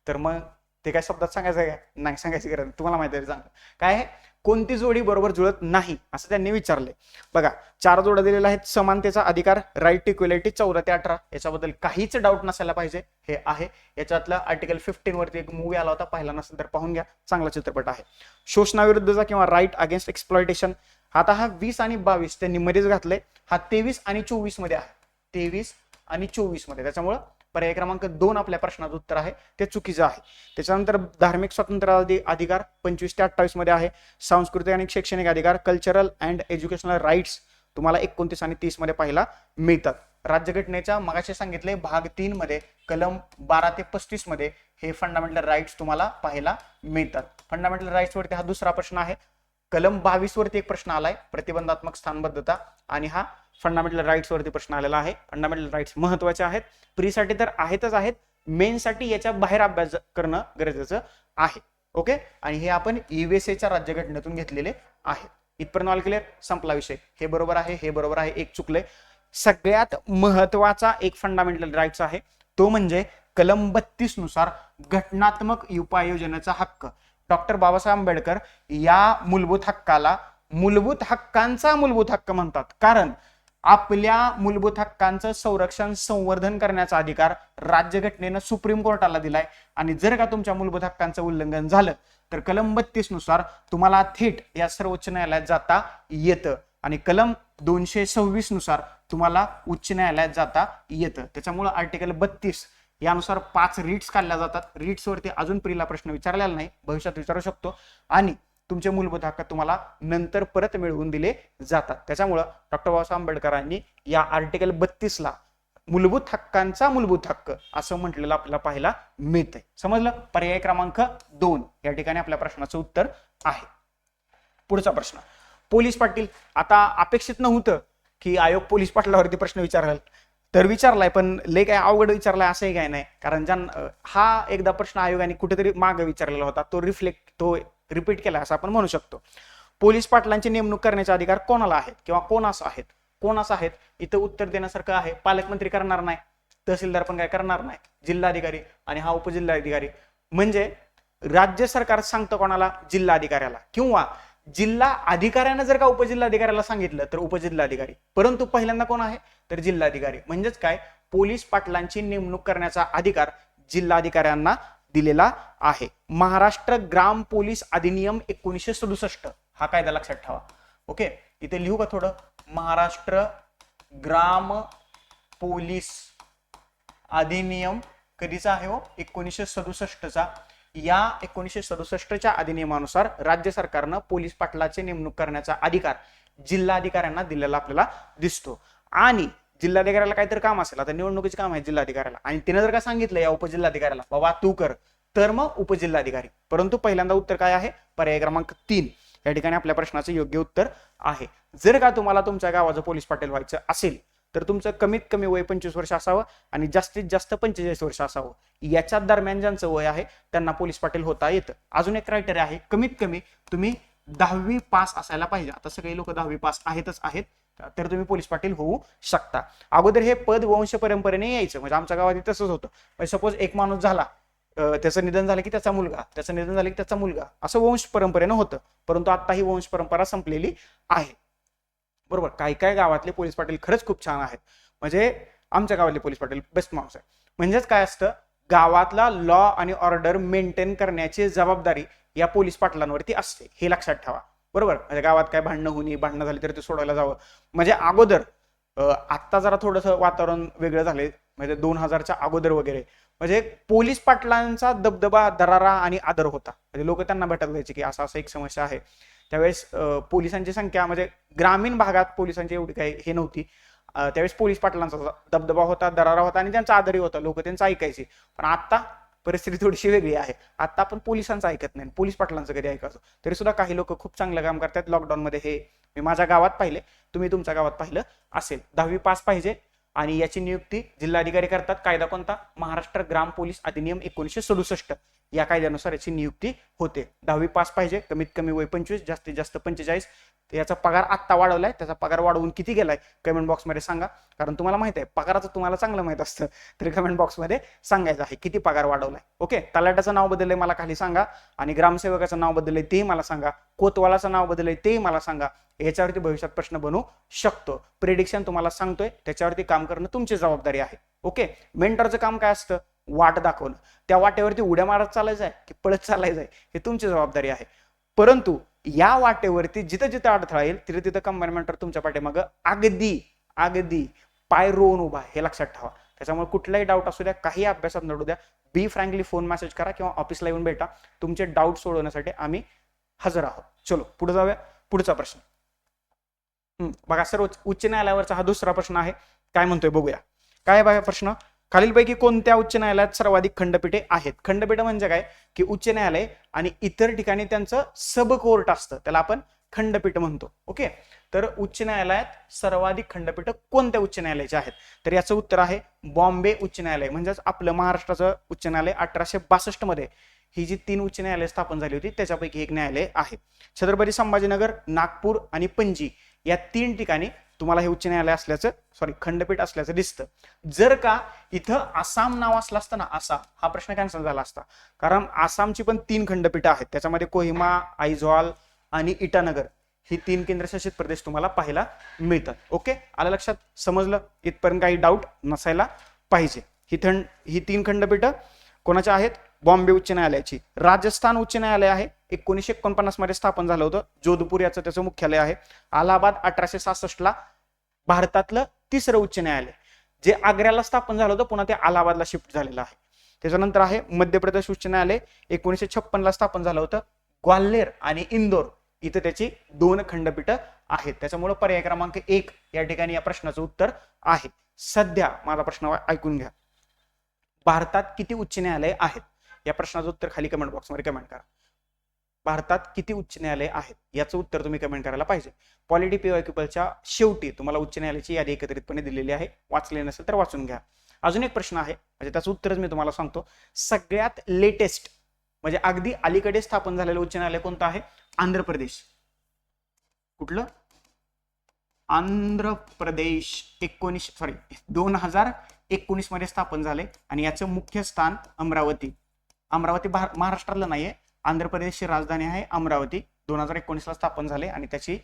तर मग ते काय शब्दात सांगायचं आहे का? नाही सांगायची गरज, तुम्हाला माहिती आहे. सांग काय आहे, कोणती जोडी बरोबर जुळत नाही असं त्यांनी विचारले. बघा, 4 जोड्या दिलेल्या आहेत. समानतेचा अधिकार, राईट टू इक्वॅलिटी 14 ते 18, याच्याबद्दल काहीच डाऊट नसायला पाहिजे, हे आहे. याच्यातलं आर्टिकल 15 वरती एक मूवी आला होता, पाहिला नसेल तर पाहून घ्या, चांगला चित्रपट आहे. शोषणाविरुद्धचा किंवा राईट अगेन्स्ट एक्सप्लॉयटेशन, आता हा 20 आणि 22 त्यांनी मध्येच घातले, हा 23 आणि 24 मध्ये आहे. 23 आणि 24 मध्ये, त्याच्यामुळं पर्याय क्रमांक 2 आपल्या प्रश्नाचं उत्तर आहे, ते चुकीचं आहे. त्याच्यानंतर धार्मिक स्वातंत्र्य अधिकार 25 ते 28 मध्ये आहे. सांस्कृतिक आणि शैक्षणिक अधिकार, कल्चरल अँड एज्युकेशनल राईट्स तुम्हाला 29 आणि 30 मध्ये पाहायला मिळतात. राज्यघटनेच्या मगाशी सांगितले भाग 3 मध्ये कलम 12 ते 35 मध्ये हे फंडामेंटल राईट्स तुम्हाला पाहायला मिळतात. फंडामेंटल राईट्स वरती हा दुसरा प्रश्न आहे. कलम 22 वरती एक प्रश्न आलाय, प्रतिबंधात्मक स्थानबद्धता, आणि हा फंडामेंटल राईट्स वरती प्रश्न आलेला आहे. फंडामेंटल राईट्स महत्वाचे आहेत, प्रीसाठी तर आहेतच आहेत, मेनसाठी याच्या बाहेर अभ्यास करणं गरजेचं आहे. ओके, आणि हे आपण युएसएच्या राज्यघटनेतून घेतलेले आहे. इथपर्यंत ऑल क्लिअर, संपला विषय. हे बरोबर आहे, हे बरोबर आहे, एक चुकलंय. सगळ्यात महत्वाचा एक फंडामेंटल राईट्स आहे, तो म्हणजे कलम 32 नुसार घटनात्मक उपाययोजनेचा हक्क. डॉक्टर बाबासाहेब आंबेडकर या मूलभूत हक्काला मूलभूत हक्कांचा मूलभूत हक्क म्हणतात, कारण आपल्या मूलभूत हक्कांचं संरक्षण संवर्धन करण्याचा अधिकार राज्यघटनेनं सुप्रीम कोर्टाला दिलाय. आणि जर का तुमच्या मूलभूत हक्कांचं उल्लंघन झालं तर कलम 32 नुसार तुम्हाला थेट या सर्वोच्च न्यायालयात जाता येतं, आणि कलम 226 नुसार तुम्हाला उच्च न्यायालयात जाता येतं. त्याच्यामुळे आर्टिकल 32 यानुसार 5 रीट्स काढल्या जातात. रीट्स वरती अजून प्रीला प्रश्न विचारलेला नाही, भविष्यात विचारू शकतो, आणि तुमचे मूलभूत हक्क तुम्हाला नंतर परत मिळवून दिले जातात. त्याच्यामुळं डॉक्टर बाबासाहेब आंबेडकरांनी या आर्टिकल 32 ला मूलभूत हक्कांचा मूलभूत हक्क असं म्हटलेलं आपल्याला पाहायला मिळतंय. समजलं? पर्याय क्रमांक 2 या ठिकाणी आपल्या प्रश्नाचं उत्तर आहे. पुढचा प्रश्न, पोलीस पाटील. आता अपेक्षित नव्हतं की आयोग पोलीस पाटलावरती प्रश्न विचारेल, तर विचारलाय, पण लय काय अवघड विचारलाय असंही काय नाही, कारण हा एकदा प्रश्न आयोगाने कुठेतरी मागे विचारलेला होता, तो रिपीट केला असं आपण म्हणू शकतो. पोलीस पाटलांची नेमणूक करण्याचे अधिकार कोणाला आहेत किंवा कोणास आहेत? इथं उत्तर देण्यासारखं आहे. पालकमंत्री करणार नाही, तहसीलदार पण काय करणार नाही, जिल्हाधिकारी आणि हा उपजिल्हाधिकारी. म्हणजे राज्य सरकार सांगतं कोणाला? जिल्हाधिकाऱ्याला, किंवा जिल्हा अधिकाऱ्यानं जर का उपजिल्हाधिकाऱ्याला सांगितलं तर उपजिल्हाधिकारी, परंतु पहिल्यांदा कोण आहे तर जिल्हाधिकारी. म्हणजेच काय, पोलीस पाटलांची नेमणूक करण्याचा अधिकार जिल्हाधिकाऱ्यांना दिलेला आहे. महाराष्ट्र ग्राम पोलीस अधिनियम 1967 हा कायदा लक्षात ठेवा. ओके, इथे लिहू का थोडं, महाराष्ट्र ग्राम पोलीस अधिनियम कधीचा आहे हो, 1967चा. या 1967च्या अधिनियमानुसार राज्य सरकारनं पोलीस पाटलाची नेमणूक करण्याचा अधिकार जिल्हाधिकाऱ्यांना दिलेला आपल्याला दिसतो. आणि जिल्हाधिकाऱ्याला काहीतरी काम असेल, आता निवडणुकीचे काम आहे जिल्हाधिकाऱ्याला, आणि तिने जर का सांगितलं या उपजिल्हाधिकाऱ्याला बाबा तू कर, तर मग उपजिल्हाधिकारी. परंतु पहिल्यांदा उत्तर काय आहे, पर्याय क्रमांक 3 या ठिकाणी आपल्या प्रश्नाचं योग्य उत्तर आहे. जर का तुम्हाला तुमच्या गावाचं पोलीस पाटील व्हायचं असेल तर तुमचं कमीत कमी वय 25 वर्ष असावं आणि जास्तीत जास्त 45 वर्ष असावं. याच्या दरम्यान ज्यांचं वय आहे त्यांना पोलीस पाटील होता येतं. अजून एक क्रायटेरिया आहे, कमीत कमी तुम्ही 10वी पास असायला पाहिजे. आता सगळे लोक 10वी पास आहेतच आहेत, तर तुम्ही पोलीस पाटील होऊ शकता. अगोदर हे पद वंश परंपरेने यायचं, म्हणजे आमच्या गावात तसंच होतं. म्हणजे सपोज एक माणूस झाला, त्याचं निधन झालं की त्याचा मुलगा, त्याचं निधन झालं की त्याचा मुलगा, असं वंश परंपरेनं होतं. परंतु आता ही वंश परंपरा संपलेली आहे. बरोबर, काही काही गावातले पोलीस पाटील खरंच खूप छान आहेत. म्हणजे आमच्या गावातले पोलीस पाटील बेस्ट माणूस आहे. म्हणजेच काय असतं, गावातला लॉ आणि ऑर्डर मेंटेन करण्याची जबाबदारी या पोलीस पाटलांवरती असते, हे लक्षात ठेवा. बरोबर, म्हणजे गावात काय भांडणं झाली तर ते सोडवायला जावं. म्हणजे अगोदर आत्ता जरा थोडंसं वातावरण वेगळं झालंय, म्हणजे 2000च्या अगोदर वगैरे म्हणजे पोलीस पाटलांचा दबदबा, दरारा आणि आदर होता. म्हणजे लोक त्यांना भेटत जायचे की असं असं एक समस्या आहे. त्यावेळेस पोलिसांची संख्या, म्हणजे ग्रामीण भागात पोलिसांची एवढी काही हे नव्हती. त्यावेळेस पोलीस पाटलांचा दबदबा होता, दरारा होता आणि त्यांचा आदरही होता, लोक त्यांचं ऐकायचे. पण आता परिस्थिती थोडीशी वेगळी आहे. आता आपण पोलिसांचं ऐकत नाही, पोलीस पाटलांचं कधी ऐकायचं. तरी सुद्धा काही लोक खूप चांगलं काम करतात. लॉकडाऊन मध्ये हे मी माझ्या गावात पाहिले, तुम्ही तुमच्या गावात पाहिलं असेल. 10वी पास पाहिजे आणि याची नियुक्ती जिल्हाधिकारी करतात. कायदा कोणता, महाराष्ट्र ग्राम पोलीस अधिनियम 1967 या कायद्यानुसार याची नियुक्ती होते. 10वी पास पाहिजे, कमीत कमी वय 25, जास्तीत जास्त 45. याचा पगार आत्ता वाढवलाय, त्याचा पगार वाढवून किती गेलाय कमेंट बॉक्समध्ये सांगा. कारण तुम्हाला माहित आहे पगाराचं, तुम्हाला चांगलं माहित असतं, तरी कमेंट बॉक्समध्ये सांगायचं आहे किती पगार वाढवलाय. ओके, तलाट्याचं नाव बदललंय मला खाली सांगा, आणि ग्रामसेवकाचं नाव बदललंय तेही मला सांगा, कोतवालाचं नाव बदललंय तेही मला सांगा. याच्यावरती भविष्यात प्रश्न बनू शकतो. प्रेडिक्शन तुम्हाला सांगतोय, त्याच्यावरती काम करणं तुमची जबाबदारी आहे. ओके, मेंटरचं काम काय असतं, वाट दाखवणं. त्या वाटेवरती उड्या मारत चालायचं आहे की पळत चालायचं आहे हे तुमची जबाबदारी आहे. परंतु या वाटेवरती जिथं जिथं अडथळा येईल तिथं तिथं कंबाईन मेंटर तुमच्या पाठीमागं अगदी पाय रोवून उभा, हे लक्षात ठेवा. त्याच्यामुळे कुठलाही डाऊट असू द्या, काही अभ्यासात नडू द्या, बी फ्रँकली फोन मेसेज करा किंवा ऑफिसला येऊन भेटा. तुमचे डाऊट सोडवण्यासाठी आम्ही हजर आहोत. चलो पुढे जाऊया. पुढचा प्रश्न बघा, सर्वोच्च उच्च न्यायालयावरचा हा दुसरा प्रश्न आहे. काय म्हणतोय बघूया. काय बघा प्रश्न, खालीलपैकी कोणत्या उच्च न्यायालयात सर्वाधिक खंडपीठे आहेत. खंडपीठ म्हणजे काय की उच्च न्यायालय आणि इतर ठिकाणी त्यांचं सब कोर्ट असतं, त्याला आपण खंडपीठ म्हणतो. ओके, तर उच्च न्यायालयात सर्वाधिक खंडपीठ कोणत्या उच्च न्यायालयाचे आहेत, तर याचं उत्तर आहे बॉम्बे उच्च न्यायालय. म्हणजेच आपलं महाराष्ट्राचं उच्च न्यायालय 1862 मध्ये ही जी 3 उच्च न्यायालय स्थापन झाली होती त्याच्यापैकी एक न्यायालय आहे. छत्रपती संभाजीनगर, नागपूर आणि पणजी या 3 ठिकाणी तुम्हाला हे उच्च न्यायालय असल्याचं, खंडपीठ असल्याचं दिसतं. जर का इथं आसाम नाव असलं असतं ना, आसाम, हा प्रश्न कॅन्सल झाला असता. कारण आसामची पण 3 खंडपीठ आहेत, त्याच्यामध्ये कोहिमा, आयझॉल आणि इटानगर ही 3 केंद्रशासित प्रदेश तुम्हाला पाहायला मिळतात. ओके, आलं लक्षात, समजलं, इथपर्यंत काही डाऊट नसायला पाहिजे. ही 3 खंडपीठ कोणाच्या आहेत, बॉम्बे उच्च न्यायालयाची. राजस्थान उच्च न्यायालय आहे, 1949 मध्ये स्थापन झालं होतं, जोधपूर याचं त्याचं मुख्यालय आहे. अलाहाबाद 1866 ला भारतातलं 3रं उच्च न्यायालय, जे आग्र्याला स्थापन झालं होतं, पुन्हा ते अलाहाबादला शिफ्ट झालेलं आहे. त्याच्यानंतर आहे मध्य प्रदेश उच्च न्यायालय, 1956 ला स्थापन झालं होतं. ग्वाल्हेर आणि इंदोर इथं त्याची 2 खंडपीठ आहेत. त्याच्यामुळे पर्याय क्रमांक 1 या ठिकाणी या प्रश्नाचं उत्तर आहे. सध्या माझा प्रश्न ऐकून घ्या, भारतात किती उच्च न्यायालय आहेत, या प्रश्नाचं उत्तर खाली कमेंट बॉक्समध्ये कमेंट करा. भारतात किती उच्च न्यायालय आहेत याचं उत्तर तुम्ही कमेंट करायला पाहिजे. पॉलिटी पीवायक्यूपलच्या शेवटी तुम्हाला उच्च न्यायालयाची यादी एकत्रितपणे दिलेली आहे, वाचले नसेल तर वाचून घ्या. अजून एक प्रश्न आहे, म्हणजे त्याचं उत्तरच मी तुम्हाला सांगतो. सगळ्यात लेटेस्ट म्हणजे अगदी अलीकडे स्थापन झालेलं उच्च न्यायालय कोणतं आहे, आंध्र प्रदेश. कुठलं, आंध्र प्रदेश 2019 मध्ये स्थापन झाले आणि याचं मुख्य स्थान अमरावती. महाराष्ट्रातलं नाहीये, आंध्र प्रदेशची राजधानी आहे अमरावती. 2019 ला स्थापन झाले आणि त्याची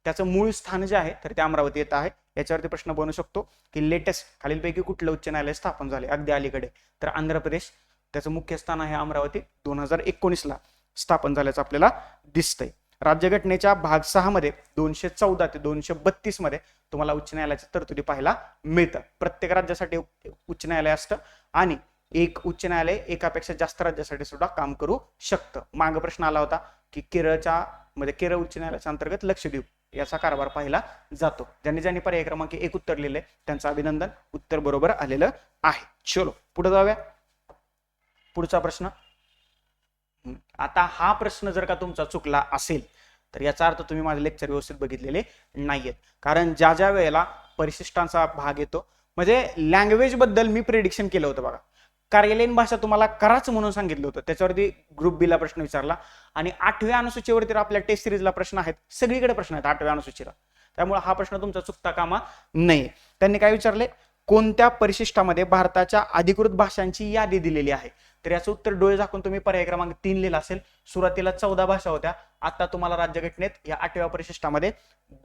त्याचं मूळ स्थान जे आहे तर ते अमरावती येत आहे. याच्यावरती प्रश्न बनू शकतो की लेटेस्ट खालीलपैकी कुठलं उच्च न्यायालय स्थापन झाले अगदी अलीकडे, तर आंध्र प्रदेश. त्याचं मुख्य स्थान आहे अमरावती. 2019 ला स्थापन झाल्याचं आपल्याला दिसतंय. राज्यघटनेच्या भाग 6 मध्ये 214 ते 232 मध्ये तुम्हाला उच्च न्यायालयाच्या तरतुदी पाहायला मिळतात. प्रत्येक राज्यासाठी उच्च न्यायालय असतं आणि एक उच्च न्यायालय एकापेक्षा जास्त राज्यासाठी सुद्धा काम करू शकतं. मागे प्रश्न आला होता की केरळ उच्च न्यायालयाच्या अंतर्गत लक्षद्वीप याचा कारभार पाहिला जातो. ज्यांनी पर्याय क्रमांक 1 उत्तर लिहिले त्यांचं अभिनंदन, उत्तर बरोबर आलेलं आहे. चलो पुढे जाऊया. पुढचा प्रश्न. आता हा प्रश्न जर का तुमचा चुकला असेल तर याचा अर्थ तुम्ही माझे लेक्चर व्यवस्थित बघितलेले नाहीयेत. कारण ज्या वेळेला परिशिष्टांचा भाग येतो, म्हणजे लँग्वेज बद्दल मी प्रेडिक्शन केलं होतं बघा. कार्यालयीन भाषा तुम्हाला कराच म्हणून सांगितलं होतं, त्याच्यावरती ग्रुप बी ला प्रश्न विचारला आणि 8व्या अनुसूचीवरती आपल्या टेस्ट सिरीजला प्रश्न आहेत, सगळीकडे प्रश्न आहेत 8व्या अनुसूचीला. त्यामुळे हा प्रश्न तुमचा चुकता कामा नाही. त्यांनी काय विचारले, कोणत्या परिशिष्टामध्ये भारताच्या अधिकृत भाषांची यादी दिलेली आहे? तर याचं उत्तर डोळे झाकून तुम्ही पर्याय क्रमांक 3 लिहिला असेल. सुरुवातीला 14 भाषा होत्या, आता तुम्हाला राज्यघटनेत या 8व्या परिशिष्टामध्ये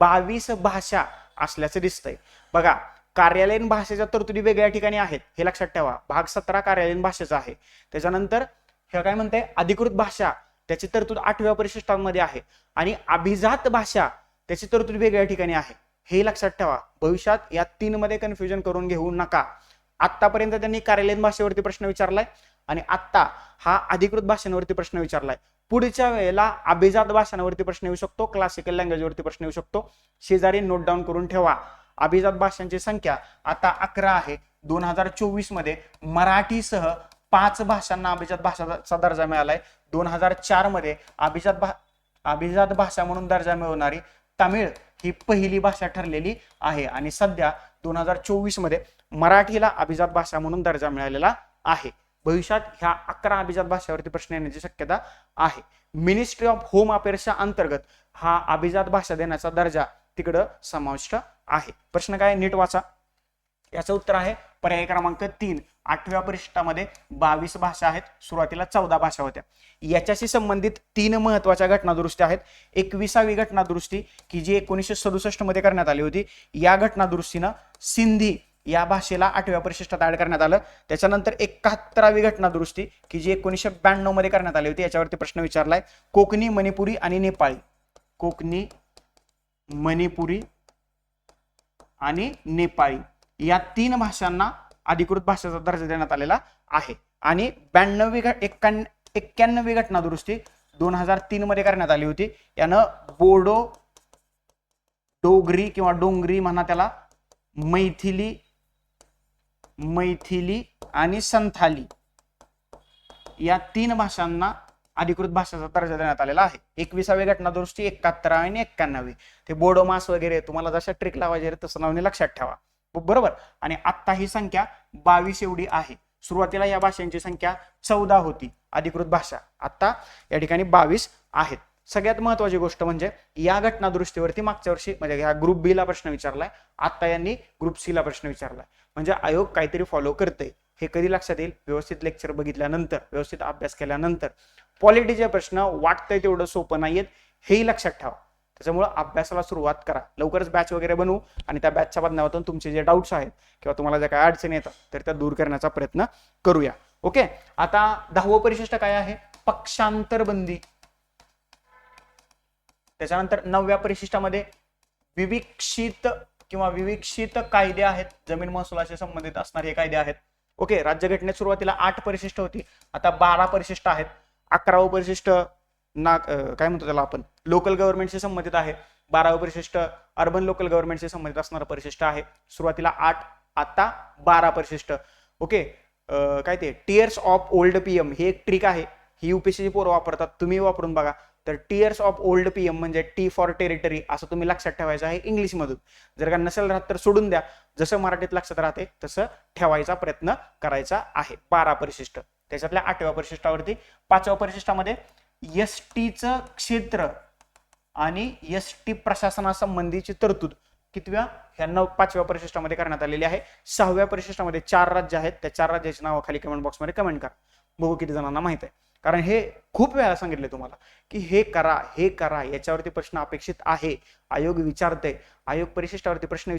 22 भाषा असल्याचं दिसतंय. बघा, कार्यालयीन भाषेच्या तरतुदी वेगळ्या ठिकाणी आहेत हे लक्षात ठेवा. भाग 17 कार्यालयीन भाषेचा आहे. त्याच्यानंतर हे काय म्हणते, अधिकृत भाषा त्याची तरतूद 8व्या परिशिष्टामध्ये आहे आणि अभिजात भाषा त्याची तरतूद वेगळ्या ठिकाणी आहे, हे लक्षात ठेवा. भविष्यात या 3 मध्ये कन्फ्युजन करून घेऊ नका. आतापर्यंत त्यांनी कार्यालयीन भाषेवरती प्रश्न विचारलाय आणि आता हा अधिकृत भाषांवरती प्रश्न विचारलाय. पुढच्या वेळेला अभिजात भाषांवरती प्रश्न येऊ शकतो, क्लासिकल लँग्वेज वरती प्रश्न येऊ शकतो. शेजारी नोट डाऊन करून ठेवा. अभिजात भाषांची संख्या आता 11 आहे. 2024 मध्ये मराठीसह 5 भाषांना अभिजात भाषाचा दर्जा मिळालाय. 2004 मध्ये अभिजात भाषा म्हणून दर्जा मिळवणारी तमिळ ही पहिली भाषा ठरलेली आहे आणि सध्या 2024 मध्ये मराठीला अभिजात भाषा म्हणून दर्जा मिळालेला आहे. भविष्यात ह्या 11 अभिजात भाषेवरती प्रश्न येण्याची शक्यता आहे. मिनिस्ट्री ऑफ होम अफेअर्सच्या अंतर्गत हा अभिजात भाषा देण्याचा दर्जा तिकडं समाविष्ट आहे. प्रश्न काय, नीट वाचा. याचं उत्तर आहे पर्याय क्रमांक 3. 8व्या परिशिष्टामध्ये 22 भाषा आहेत, सुरुवातीला 14 भाषा होत्या. याच्याशी संबंधित 3 महत्वाच्या घटनादुरुस्ती आहेत. 21वी घटनादुरुस्ती की जी 1967 मध्ये करण्यात आली होती. या घटनादुरुस्तीनं सिंधी या भाषेला 8व्या परिशिष्टात ऍड करण्यात आलं. त्याच्यानंतर 71वी घटनादुरुस्ती की जी 1992 मध्ये करण्यात आली होती. याच्यावरती प्रश्न विचारलाय, कोकणी, मणिपुरी आणि नेपाळी. कोकणी, मणिपुरी आणि नेपाळी या 3 भाषांना अधिकृत भाषेचा दर्जा देण्यात आलेला आहे. आणि 91वी घटनादुरुस्ती 2003 मध्ये करण्यात आली होती. यानं बोडो, डोगरी किंवा डोंगरी म्हणा त्याला, मैथिली आणि संथाली या 3 भाषांना अधिकृत भाषेचा दर्जा देण्यात आलेला आहे. 21वी घटनादुरुस्ती, 71 आणि 91. ते बोडो मास वगैरे तुम्हाला जशा ट्रिक लावायचे तसं नावाने लक्षात ठेवा, बरोबर. आणि आता ही संख्या 22 एवढी आहे. सुरुवातीला या भाषांची संख्या 14 होती अधिकृत भाषा, आता या ठिकाणी 22 आहेत. सगळ्यात महत्वाची गोष्ट म्हणजे या घटनादुरुस्तीवरती मागच्या वर्षी म्हणजे ह्या ग्रुप बी ला प्रश्न विचारलाय, आता यांनी ग्रुप सी ला प्रश्न विचारलाय. म्हणजे आयोग काहीतरी फॉलो करते. हे कधी लक्षात येईल, व्यवस्थित लेक्चर बघितल्यानंतर, व्यवस्थित अभ्यास केल्यानंतर. पॉलिटीचे प्रश्न वाटतंय तेवढं सोपं नाहीयेत हेही लक्षात ठेवा. त्याच्यामुळे अभ्यासाला सुरुवात करा. लवकरच बॅच वगैरे बनवू आणि त्या बॅचच्या माध्यमातून तुमचे जे डाऊट्स आहेत किंवा तुम्हाला ज्या काही अडचणी येतात तर त्या दूर करण्याचा प्रयत्न करूया. ओके, आता 10वं परिशिष्ट काय आहे, पक्षांतर बंदी. त्याच्यानंतर 9व्या परिशिष्टामध्ये विविक्षित कायदे आहेत, जमीन महसुलाशी संबंधित असणारे हे कायदे आहेत. ओके, राज्यघटनेत सुरुवातीला 8 परिशिष्ट होती, आता 12 परिशिष्ट आहेत. 11वं परिशिष्ट काय म्हणतो त्याला आपण, लोकल गव्हर्नमेंटशी संबंधित आहे. 12वं परिशिष्ट अर्बन लोकल गव्हर्नमेंटशी संबंधित असणारं परिशिष्ट आहे. सुरुवातीला 8, आता 12 परिशिष्ट. ओके, काय ते टीयर्स ऑफ ओल्ड पीएम ही एक ट्रिक आहे, ही यूपीएससी पोरं वापरतात, तुम्ही वापरून बघा. तर टीयर्स ऑफ ओल्ड पीएम म्हणजे टी फॉर टेरिटरी असं तुम्ही लक्षात ठेवायचं आहे इंग्लिश मधून. जर का नसेल राहत तर सोडून द्या, जसं मराठीत लक्षात राहते तसं ठेवायचा प्रयत्न करायचा आहे. 12 परिशिष्ट. त्याच्यातल्या 8व्या परिशिष्टावरती 5व्या परिशिष्टामध्ये एसटीचं क्षेत्र आणि एसटी प्रशासनासंबंधीची तरतूद कितव्या, ह्या 5व्या परिशिष्टामध्ये करण्यात आलेली आहे. 6व्या परिशिष्टामध्ये 4 राज्य आहेत, त्या 4 राज्याची नावं खाली कमेंट बॉक्समध्ये कमेंट करा. बघू किती जणांना माहित आहे, कारण हे खूप वेळा सांगितले तुम्हाला की हे करा हे करा, याच्यावरती प्रश्न अपेक्षित आहे, आयोग विचारते, आयोग परिशिष्टावरती प्रश्न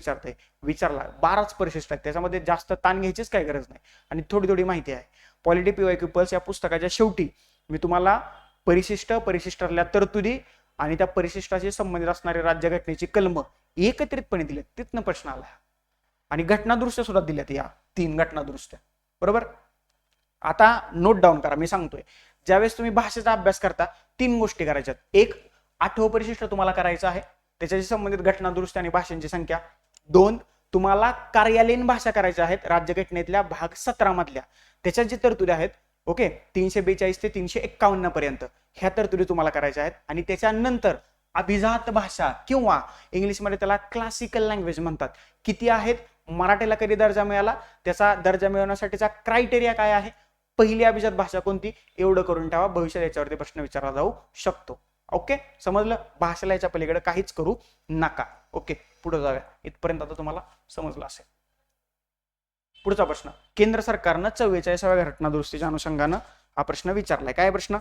विचारला 12च परिशिष्ट आहेत, त्याच्यामध्ये जास्त ताण घ्यायचीच काही गरज नाही आणि थोडी थोडी माहिती आहे. पॉलिटी PYQ पल्स या पुस्तकाच्या शेवटी मी तुम्हाला परिशिष्टातल्या तरतुदी आणि त्या परिशिष्टाशी संबंधित असणारे राज्यघटनेची कलम एकत्रितपणे दिले, तिथनं प्रश्न आला. आणि घटनादुरुस्त्या सुद्धा दिल्यात, या 3 घटनादुरुस्त्या. बरोबर. आता नोट डाऊन करा, मी सांगतोय. ज्यावेळेस तुम्ही भाषेचा अभ्यास करता 3 गोष्टी करायच्यात. एक, 8वं परिशिष्ट तुम्हाला करायचं आहे, त्याच्याशी संबंधित घटनादुरुस्त्या आणि भाषांची संख्या. 2, तुम्हाला कार्यालयीन भाषा करायच्या आहेत राज्यघटनेतल्या भाग 17 मधल्या, त्याच्यात जी तरतुदी आहेत, ओके, 342 ते 351 पर्यंत ह्या तरतुदी तुम्हाला करायच्या आहेत. आणि त्याच्यानंतर अभिजात भाषा किंवा इंग्लिशमध्ये त्याला क्लासिकल लँग्वेज म्हणतात, किती आहेत, मराठीला कधी दर्जा मिळाला, त्याचा दर्जा मिळवण्यासाठीचा क्रायटेरिया काय आहे, पहिली अभिजात भाषा कोणती, एवढं करून ठेवा, भविष्यात याच्यावरती प्रश्न विचारला जाऊ शकतो. ओके, समजलं. भाषेला याच्या पलीकडे काहीच करू नका. ओके, पुढे जाऊया. इथपर्यंत आता तुम्हाला समजलं असेल. पुढचा प्रश्न, केंद्र सरकारनं 44व्या घटनादुरुस्तीच्या अनुषंगानं हा प्रश्न विचारलाय. काय प्रश्न,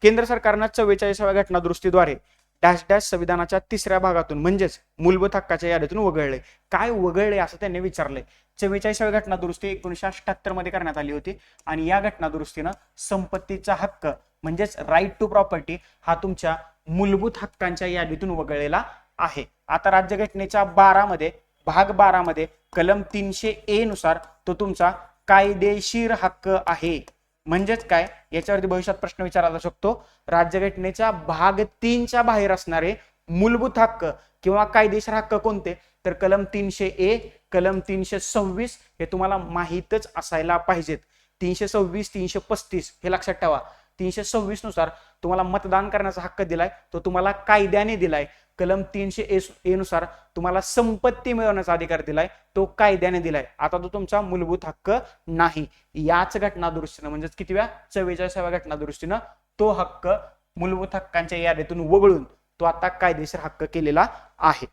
केंद्र सरकारनं 44व्या घटनादुरुस्तीद्वारे डॅश डॅश संविधानाच्या 3ऱ्या भागातून म्हणजेच मूलभूत हक्काच्या यादीतून वगळले. काय वगळले असं त्यांनी विचारलंय. 44व्या घटनादुरुस्ती 1978 मध्ये करण्यात आली होती आणि या घटनादुरुस्तीनं संपत्तीचा हक्क म्हणजेच राईट टू प्रॉपर्टी हा तुमच्या मूलभूत हक्कांच्या यादीतून वगळलेला आहे. आता राज्यघटनेच्या भाग 12 मध्ये कलम 300A नुसार तो तुमचा कायदेशीर हक्क आहे. म्हणजेच काय, याच्यावरती भविष्यात प्रश्न विचारला जाऊ शकतो. राज्यघटनेच्या भाग 3च्या बाहेर असणारे मूलभूत हक्क किंवा कायदेशीर हक्क कोणते, तर कलम 300A, कलम 326 हे तुम्हाला माहीतच असायला पाहिजेत. 326, 335 हे लक्षात ठेवा. 326 नुसार तुम्हाला मतदान करण्याचा हक्क दिलाय, तो तुम्हाला कायद्याने दिलाय. कलम 300A नुसार तुम्हाला संपत्ती मिळवण्याचा अधिकार दिलाय, तो कायद्याने दिलाय. आता तो तुमचा मूलभूत हक्क नाही. याच घटनादुरुस्तीनं म्हणजेच कितव्या, 44व्या घटनादुरुस्तीनं तो हक्क मूलभूत हक्कांच्या यादीतून वगळून तो आता कायदेशीर हक्क केलेला आहे.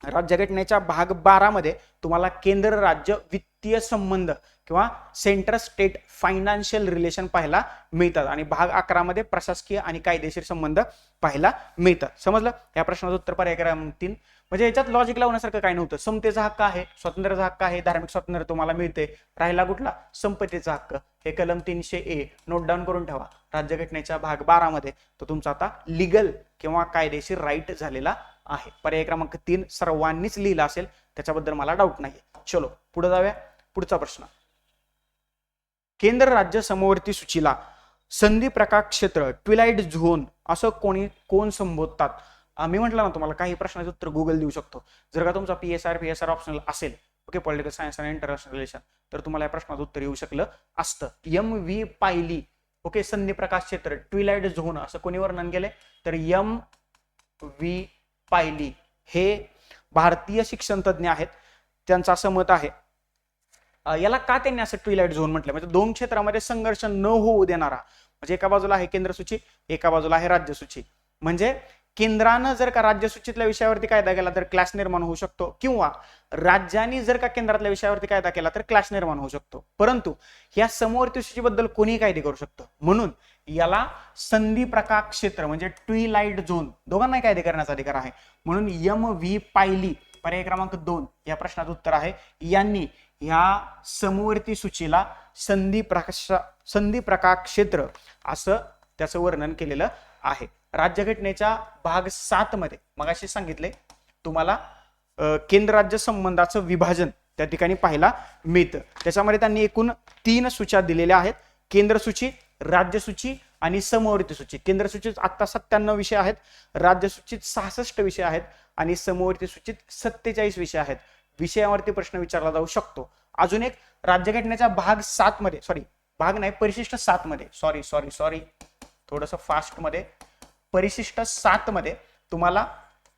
राज्यघटनेच्या भाग 12 मध्ये तुम्हाला केंद्र राज्य वित्तीय संबंध किंवा सेंट्रल स्टेट फायनान्शियल रिलेशन पाहायला मिळतात आणि भाग 11 मध्ये प्रशासकीय आणि कायदेशीर संबंध पाहायला मिळतात. समजलं. या प्रश्नाचं उत्तर पर्याय क्रमांक 3. म्हणजे याच्यात लॉजिक लावण्यासारखं काय नव्हतं. समतेचा हक्क आहे, स्वातंत्र्याचा हक्क आहे, धार्मिक स्वातंत्र्य तुम्हाला मिळते. राहिला कुठला, संपत्तीचा हक्क. हे कलम 300A नोट डाऊन करून ठेवा. राज्यघटनेच्या भाग 12 मध्ये तो तुमचा आता लिगल किंवा कायदेशीर राईट झालेला आहे. पर्याय क्रमांक 3 सर्वांनीच लिहिला असेल, त्याच्याबद्दल मला डाऊट नाही. चलो पुढे जाऊया. पुढचा प्रश्न, केंद्र राज्य समवर्ती सूचीला संधी प्रकाश क्षेत्र ट्विलाइट झोन असं कोण संबोधतात. मी म्हटलं ना तुम्हाला, काही प्रश्नाचं उत्तर गुगल देऊ शकतो. जर का तुमचा PSR ऑप्शनल असेल, ओके, पॉलिटिकल सायन्स आणि इंटरनॅशनल रिलेशन, तर तुम्हाला या प्रश्नाचं उत्तर येऊ शकलं असतं. MV पायली, ओके, संधी प्रकाश क्षेत्र ट्विलाइट झोन असं कोणी वर्णन केलंय, तर MV पायली हे भारतीय शिक्षण तज्ञ आहेत. त्यांचं असं मत आहे. याला का त्यांनी असं ट्विलाइट झोन म्हटलं, म्हणजे 2 क्षेत्रामध्ये संघर्ष न होऊ देणारा. म्हणजे एका बाजूला आहे केंद्र सूची, एका बाजूला आहे राज्य सूची. म्हणजे केंद्रानं जर का राज्य सूचीतल्या विषयावरती कायदा केला तर क्लॅश निर्माण होऊ शकतो, किंवा राज्यांनी जर का केंद्रातल्या विषयावरती कायदा केला तर क्लॅश निर्माण होऊ शकतो. परंतु या समवर्ती सूचीबद्दल कोणी कायदे करू शकतं, म्हणून याला संधी प्रकाश क्षेत्र म्हणजे ट्विलाइट झोन दोघांनाही कायदे करण्याचा अधिकार आहे. म्हणून MV पायली पर्याय क्रमांक 2 या प्रश्नाचं उत्तर आहे. यांनी ह्या समवर्ती सूचीला संधी प्रकाश क्षेत्र असं त्याचं वर्णन केलेलं आहे. राज्यघटनेच्या भाग 7 मध्ये मगाशी सांगितले तुम्हाला केंद्र राज्य संबंधाचं विभाजन त्या ठिकाणी पाहायला मिळतं. त्याच्यामध्ये त्यांनी एकूण 3 सूच्या दिलेल्या आहेत. केंद्र सूची, राज्य सूची आणि समवर्ती सूची. केंद्र सूचीत आता 97 विषय आहेत, राज्य सूचीत 66 विषय आहेत आणि समवर्ती सूचीत 47 विषय आहेत. विषयावरती प्रश्न विचारला जाऊ शकतो. अजून एक, राज्यघटनेच्या भाग 7 मध्ये, परिशिष्ट 7 मध्ये, सॉरी थोडस फास्ट मध्ये, परिशिष्ट 7 मध्ये तुम्हाला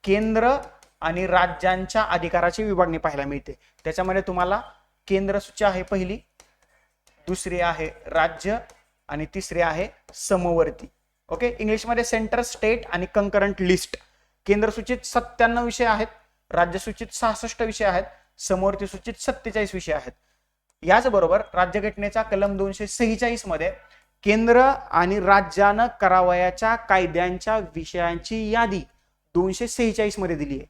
केंद्र आणि राज्यांच्या अधिकाराची विभागणी पाहायला मिळते. त्याच्यामध्ये तुम्हाला केंद्र सूची आहे पहिली, दुसरी आहे राज्य आणि तिसरी आहे समवर्ती. ओके, इंग्लिशमध्ये सेंट्रल स्टेट आणि कंकरंट लिस्ट. केंद्र सूचीत 97 विषय आहेत, राज्य सूचीत 66 विषय आहेत, समवर्ती सूचीत 47 विषय आहेत. याचबरोबर राज्यघटनेच्या कलम 246 मध्ये केंद्र आणि राज्यानं करावयाच्या कायद्यांच्या विषयांची यादी 246 मध्ये दिली आहे,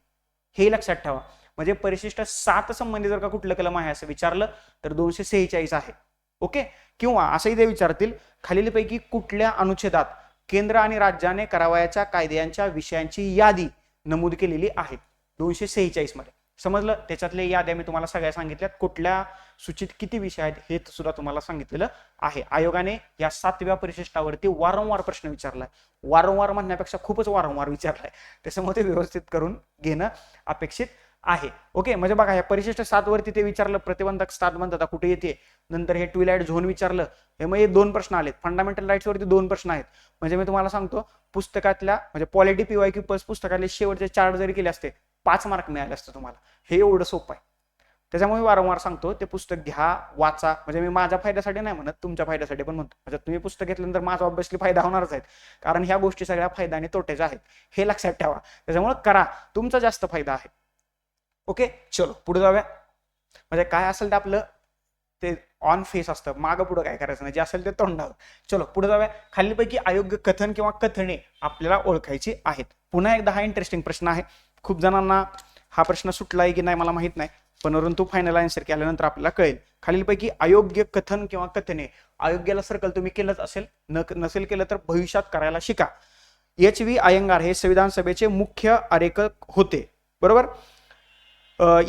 हे लक्षात ठेवा. म्हणजे परिशिष्ट 7 संबंधी जर का कुठलं कलम आहे असं विचारलं तर 246 आहे. ओके. किंवा असंही ते विचारतील खालीलपैकी कुठल्या अनुच्छेदात केंद्र आणि राज्याने करावयाच्या कायद्यांच्या विषयांची यादी नमूद केलेली आहे 246 मध्ये. समजलं. त्याच्यातले याद्या मी तुम्हाला सगळ्या सांगितल्यात, कुठल्या सूचित किती विषय आहेत हे सुद्धा तुम्हाला सांगितलेलं आहे. आयोगाने या 7व्या परिशिष्टावरती वारंवार प्रश्न विचारलाय, वारंवार म्हणण्यापेक्षा खूपच वारंवार विचारलाय, त्याच्यामुळे ते व्यवस्थित करून घेणं अपेक्षित आहे. ओके. म्हणजे बघा, या परिशिष्ट 7 वरती ते विचारलं प्रतिबंधक स्थानबद्धता कुठे येते, नंतर हे ट्विलाइट झोन विचारलं, हे मग 2 प्रश्न आलेत. फंडामेंटल राईट्स वरती 2 प्रश्न आहेत. म्हणजे मी तुम्हाला सांगतो पुस्तकातल्या म्हणजे पॉलिटी PYQ प्लस पुस्तकातले शेवटचे 4 जरी केले असते 5 मार्क मिळाले असते तुम्हाला. हे एवढं सोपं आहे. त्याच्यामुळे वारंवार सांगतो ते पुस्तक घ्या, वाचा. म्हणजे मी माझ्या फायद्यासाठी नाही म्हणत, तुमच्या फायद्यासाठी पण म्हणतो. म्हणजे तुम्ही पुस्तक घेतल्यानंतर माझा ऑब्विसली फायदा होणारच आहे, कारण ह्या गोष्टी सगळ्या फायदा आणि तोट्याच्या आहेत, हे लक्षात ठेवा. त्याच्यामुळे करा, तुमचा जास्त फायदा आहे. ओके. चलो पुढे जाऊया. म्हणजे काय असेल ते आपलं ते ऑन फेस असतं, मागं पुढं काय करायचं नाही, जे असेल ते तोंडावर. चलो पुढे जाऊया. खालीलपैकी अयोग्य कथन किंवा कथने आपल्याला ओळखायची आहेत. पुन्हा एकदा हा इंटरेस्टिंग प्रश्न आहे. खूप जणांना हा प्रश्न सुटलाय की नाही मला माहित नाही, परंतु फायनल आन्सर केल्यानंतर आपल्याला कळेल. खालीलपैकी अयोग्य कथन किंवा कथने, अयोग्याला सर्कल तुम्ही केलंच असेल, नसेल केलं तर भविष्यात करायला शिका. HV अय्यंगार हे संविधान सभेचे मुख्य आरेखक होते, बरोबर.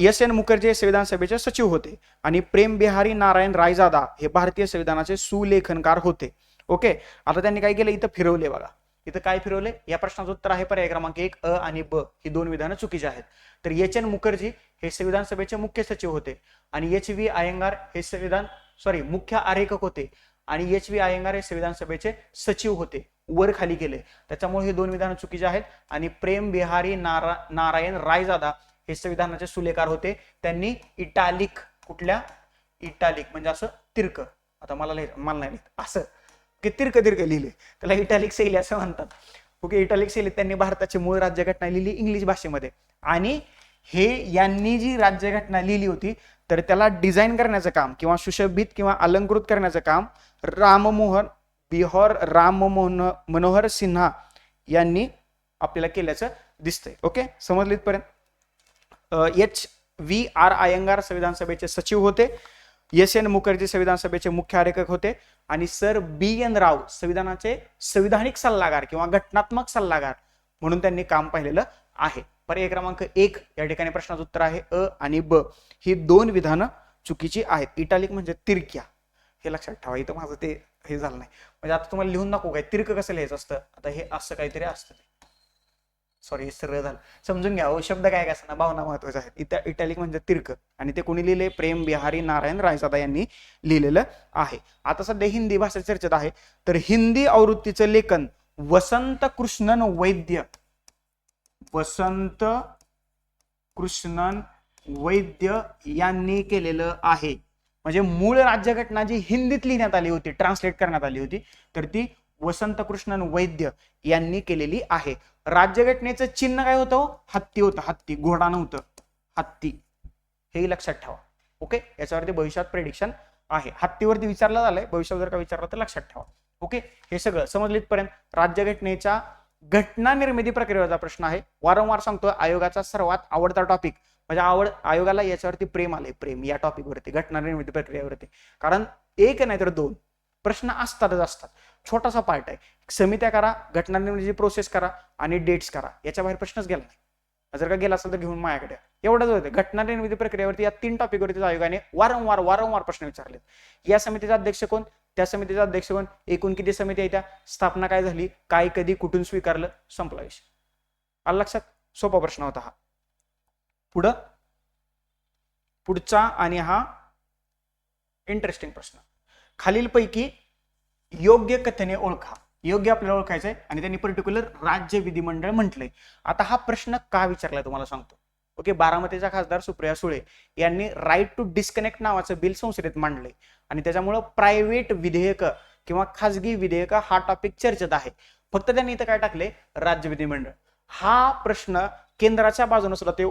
SN मुखर्जी संविधान सभेचे सचिव होते आणि प्रेम बिहारी नारायण रायजादा हे भारतीय संविधानाचे सुलेखनकार होते. ओके. आता त्यांनी काय केलं, इथं फिरवले बघा. इथं काय फिरवले, या प्रश्नाचं उत्तर आहे पर्याय क्रमांक 1 अ आणि ब ही 2 विधानं चुकीची आहेत. तर HN मुखर्जी हे संविधान सभेचे मुख्य सचिव होते आणि HV अय्यंगार हे मुख्य आरेखक होते आणि HV अय्यंगार हे संविधान सभेचे सचिव होते. वर खाली केले, त्याच्यामुळे हे 2 विधानं चुकीचे आहेत. आणि प्रेम बिहारी नारायण रायजादा हे संविधानाचे सुलेखकार होते. त्यांनी इटालिक, कुठल्या इटालिक म्हणजे असं तिरक, आता मला नाही लिहित असं की तिरक लिहिले, त्याला इटालिक शैली असं म्हणतात. ओके. इटालिक शैलीत त्यांनी भारताची मूळ राज्यघटना लिहिली इंग्लिश भाषेमध्ये. आणि हे यांनी जी राज्यघटना लिहिली होती तर त्याला डिझाईन करण्याचं काम किंवा सुशोभित किंवा अलंकृत करण्याचं काम राम मनोहर सिन्हा यांनी आपल्याला केल्याचं दिसतंय. ओके. समजलं इथपर्यंत. HVR अय्यंगार संविधान सभेचे सचिव होते, SN मुखर्जी संविधान सभेचे मुख्य आरेखक होते आणि सर BN राव संविधानाचे संविधानिक सल्लागार किंवा घटनात्मक सल्लागार म्हणून त्यांनी काम पाहिलेलं आहे. पर्याय क्रमांक 1 या ठिकाणी प्रश्नाचं उत्तर आहे अ आणि ब ही 2 विधानं चुकीची आहेत. इटालिक म्हणजे तिरक्या, हे लक्षात ठेवा. इथं माझं ते हे झालं नाही, म्हणजे आता तुम्हाला लिहून दाखवू काय तिरक कसं लिहायचं असतं. आता हे असं काहीतरी असतं, सॉरी सरळ झालं, समजून घ्या. शब्द काय असं ना, भावना महत्वाच्या आहेत. इथं इटालिक म्हणजे तिरक आणि ते कोणी लिहिले, प्रेम बिहारी नारायण रायजादा यांनी लिहिलेलं आहे. आता सध्या हिंदी भाषा चर्चेत आहे, तर हिंदी आवृत्तीचं लेखन वसंत कृष्णन वैद्य यांनी केलेलं आहे. म्हणजे मूळ राज्यघटना जी हिंदीत लिहिण्यात आली होती, ट्रान्सलेट करण्यात आली होती, तर ती वसंत कृष्णन वैद्य यांनी केलेली आहे. राज्यघटनेचं चिन्ह काय होतं, हत्ती होतं, हत्ती, घोडा नव्हतं, हत्ती, हे लक्षात ठेवा. ओके. याच्यावरती भविष्यात प्रेडिक्शन आहे. हत्तीवरती विचारलं झालंय, भविष्यात जर का विचारलं तर लक्षात ठेवा. ओके. हे सगळं समजलं इथपर्यंत. राज्यघटनेच्या घटना निर्मिती प्रक्रियेचा प्रश्न आहे. वारंवार सांगतो, आयोगाचा सर्वात आवडता टॉपिक म्हणजे आयोगाला याच्यावरती प्रेम आले, प्रेम या टॉपिक वरती, घटना निर्मिती प्रक्रियेवरती. कारण एक नाही तर 2 प्रश्न असतातच असतात. छोटासा पार्ट आहे. समित्या करा, घटना निर्मितीची प्रोसेस करा आणि डेट्स करा, याच्या बाहेर प्रश्नच गेला नाही. जर का गेला असेल तर घेऊन माझ्याकडे, एवढंच होतं. घटना निर्मिती प्रक्रियेवरती या 3 टॉपिकवरती आयोगाने वारंवार प्रश्न विचारले. या समितीचा अध्यक्ष कोण, त्या समितीचा अध्यक्ष कोण, एकूण किती समिती आहे, त्या स्थापना काय झाली, काय कधी कुठून स्वीकारलं, संपला विषय. आलं लक्षात. सोपा प्रश्न होता हा. पुढचा आणि हा इंटरेस्टिंग प्रश्न. खालीलपैकी योग्य कथने ओळखा. योग्य आपल्याला ओळखायचंय आणि त्यांनी पर्टिक्युलर राज्य विधिमंडळ म्हटलंय. आता हा प्रश्न का विचारलाय तुम्हाला सांगतो. ओके. बारामतीच्या खासदार सुप्रिया सुळे यांनी राईट टू डिस्कनेक्ट नावाचं बिल संसदेत मांडलंय आणि त्याच्यामुळं प्रायव्हेट विधेयक किंवा खासगी विधेयक हा टॉपिक चर्चेत आहे. फक्त त्यांनी इथं काय टाकले, राज्य विधिमंडळ. हा प्रश्न केंद्राच्या बाजूने सुद्धा ते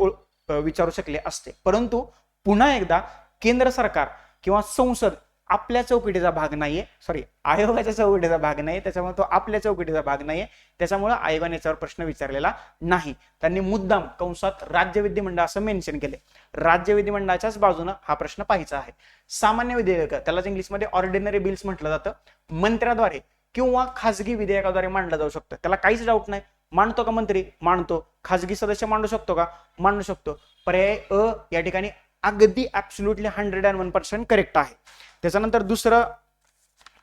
विचारू शकले असते, परंतु पुन्हा एकदा केंद्र सरकार किंवा संसद आपल्या चौकटीचा भाग नाहीये, सॉरी आयोगाच्या चौकटीचा भाग नाही, त्याच्यामुळे तो आपल्या चौकटीचा भाग नाहीये, त्याच्यामुळे आयोगाने याच्यावर प्रश्न विचारलेला नाही. त्यांनी मुद्दाम कंसात राज्य विधिमंडळ असं मेन्शन केले. राज्य विधिमंडळाच्याच बाजूने हा प्रश्न पाहायचा आहे. सामान्य विधेयक, त्यालाच इंग्लिशमध्ये ऑर्डिनरी बिल्स म्हटलं जातं, मंत्र्याद्वारे किंवा खासगी विधेयकाद्वारे मांडलं जाऊ शकतं. त्याला काहीच डाऊट नाही. मांडतो का मंत्री? मांडतो. खासगी सदस्य मांडू शकतो का? मांडू शकतो. पर्याय अ या ठिकाणी अगदी ऍब्सोल्युटली 101% करेक्ट आहे. त्याच्यानंतर दुसरं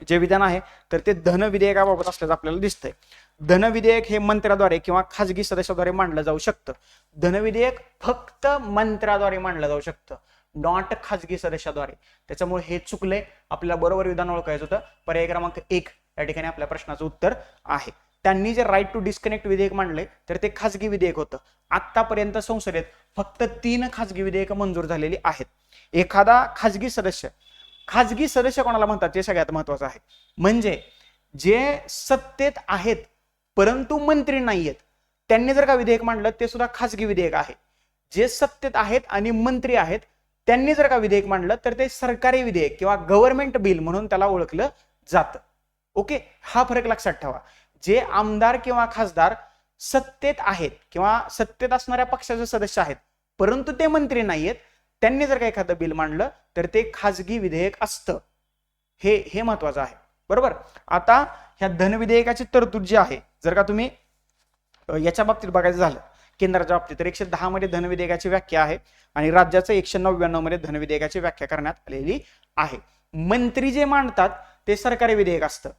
जे विधान आहे तर ते धन विधेयकाबाबत असल्याचं आपल्याला दिसतंय. धन विधेयक हे मंत्र्याद्वारे किंवा खासगी सदस्याद्वारे मांडलं जाऊ शकतं. धन विधेयक फक्त मंत्र्याद्वारे मांडलं जाऊ शकतं, नॉट खासगी सदस्याद्वारे. त्याच्यामुळे हे चुकले. आपल्याला बरोबर विधान ओळखायचं होतं. पर्याय क्रमांक 1 या ठिकाणी आपल्या प्रश्नाचं उत्तर आहे. त्यांनी जे राईट टू डिस्कनेक्ट विधेयक मांडले तर ते खासगी विधेयक होतं. आतापर्यंत संसदेत फक्त 3 खासगी विधेयक मंजूर झालेली आहेत. एखादा खासगी सदस्य कोणाला म्हणतात ते सगळ्यात महत्वाचं आहे. म्हणजे जे सत्तेत आहेत परंतु मंत्री नाहीयेत, त्यांनी जर का विधेयक मांडलं ते सुद्धा खासगी विधेयक आहे. जे सत्तेत आहेत आणि मंत्री आहेत त्यांनी जर का विधेयक मांडलं तर ते सरकारी विधेयक किंवा गव्हर्नमेंट बिल म्हणून त्याला ओळखलं जातं. ओके, हा फरक लक्षात ठेवा. जे आमदार किंवा खासदार सत्तेत आहेत किंवा सत्तेत असणाऱ्या पक्षाचे सदस्य आहेत परंतु ते मंत्री नाहीयेत, त्यांनी जर का एखादं बिल मांडलं तर ते खासगी विधेयक असतं. हे महत्वाचं आहे. बरोबर. आता ह्या धन विधेयकाची तरतूद जी आहे, जर का तुम्ही याच्या बाबतीत बघायचं झालं केंद्राच्या बाबतीत, तर 110 मध्ये धन विधेयकाची व्याख्या आहे आणि राज्याचं 199 मध्ये धन विधेयकाची व्याख्या करण्यात आलेली आहे. मंत्री जे मांडतात ते सरकारी विधेयक असतं.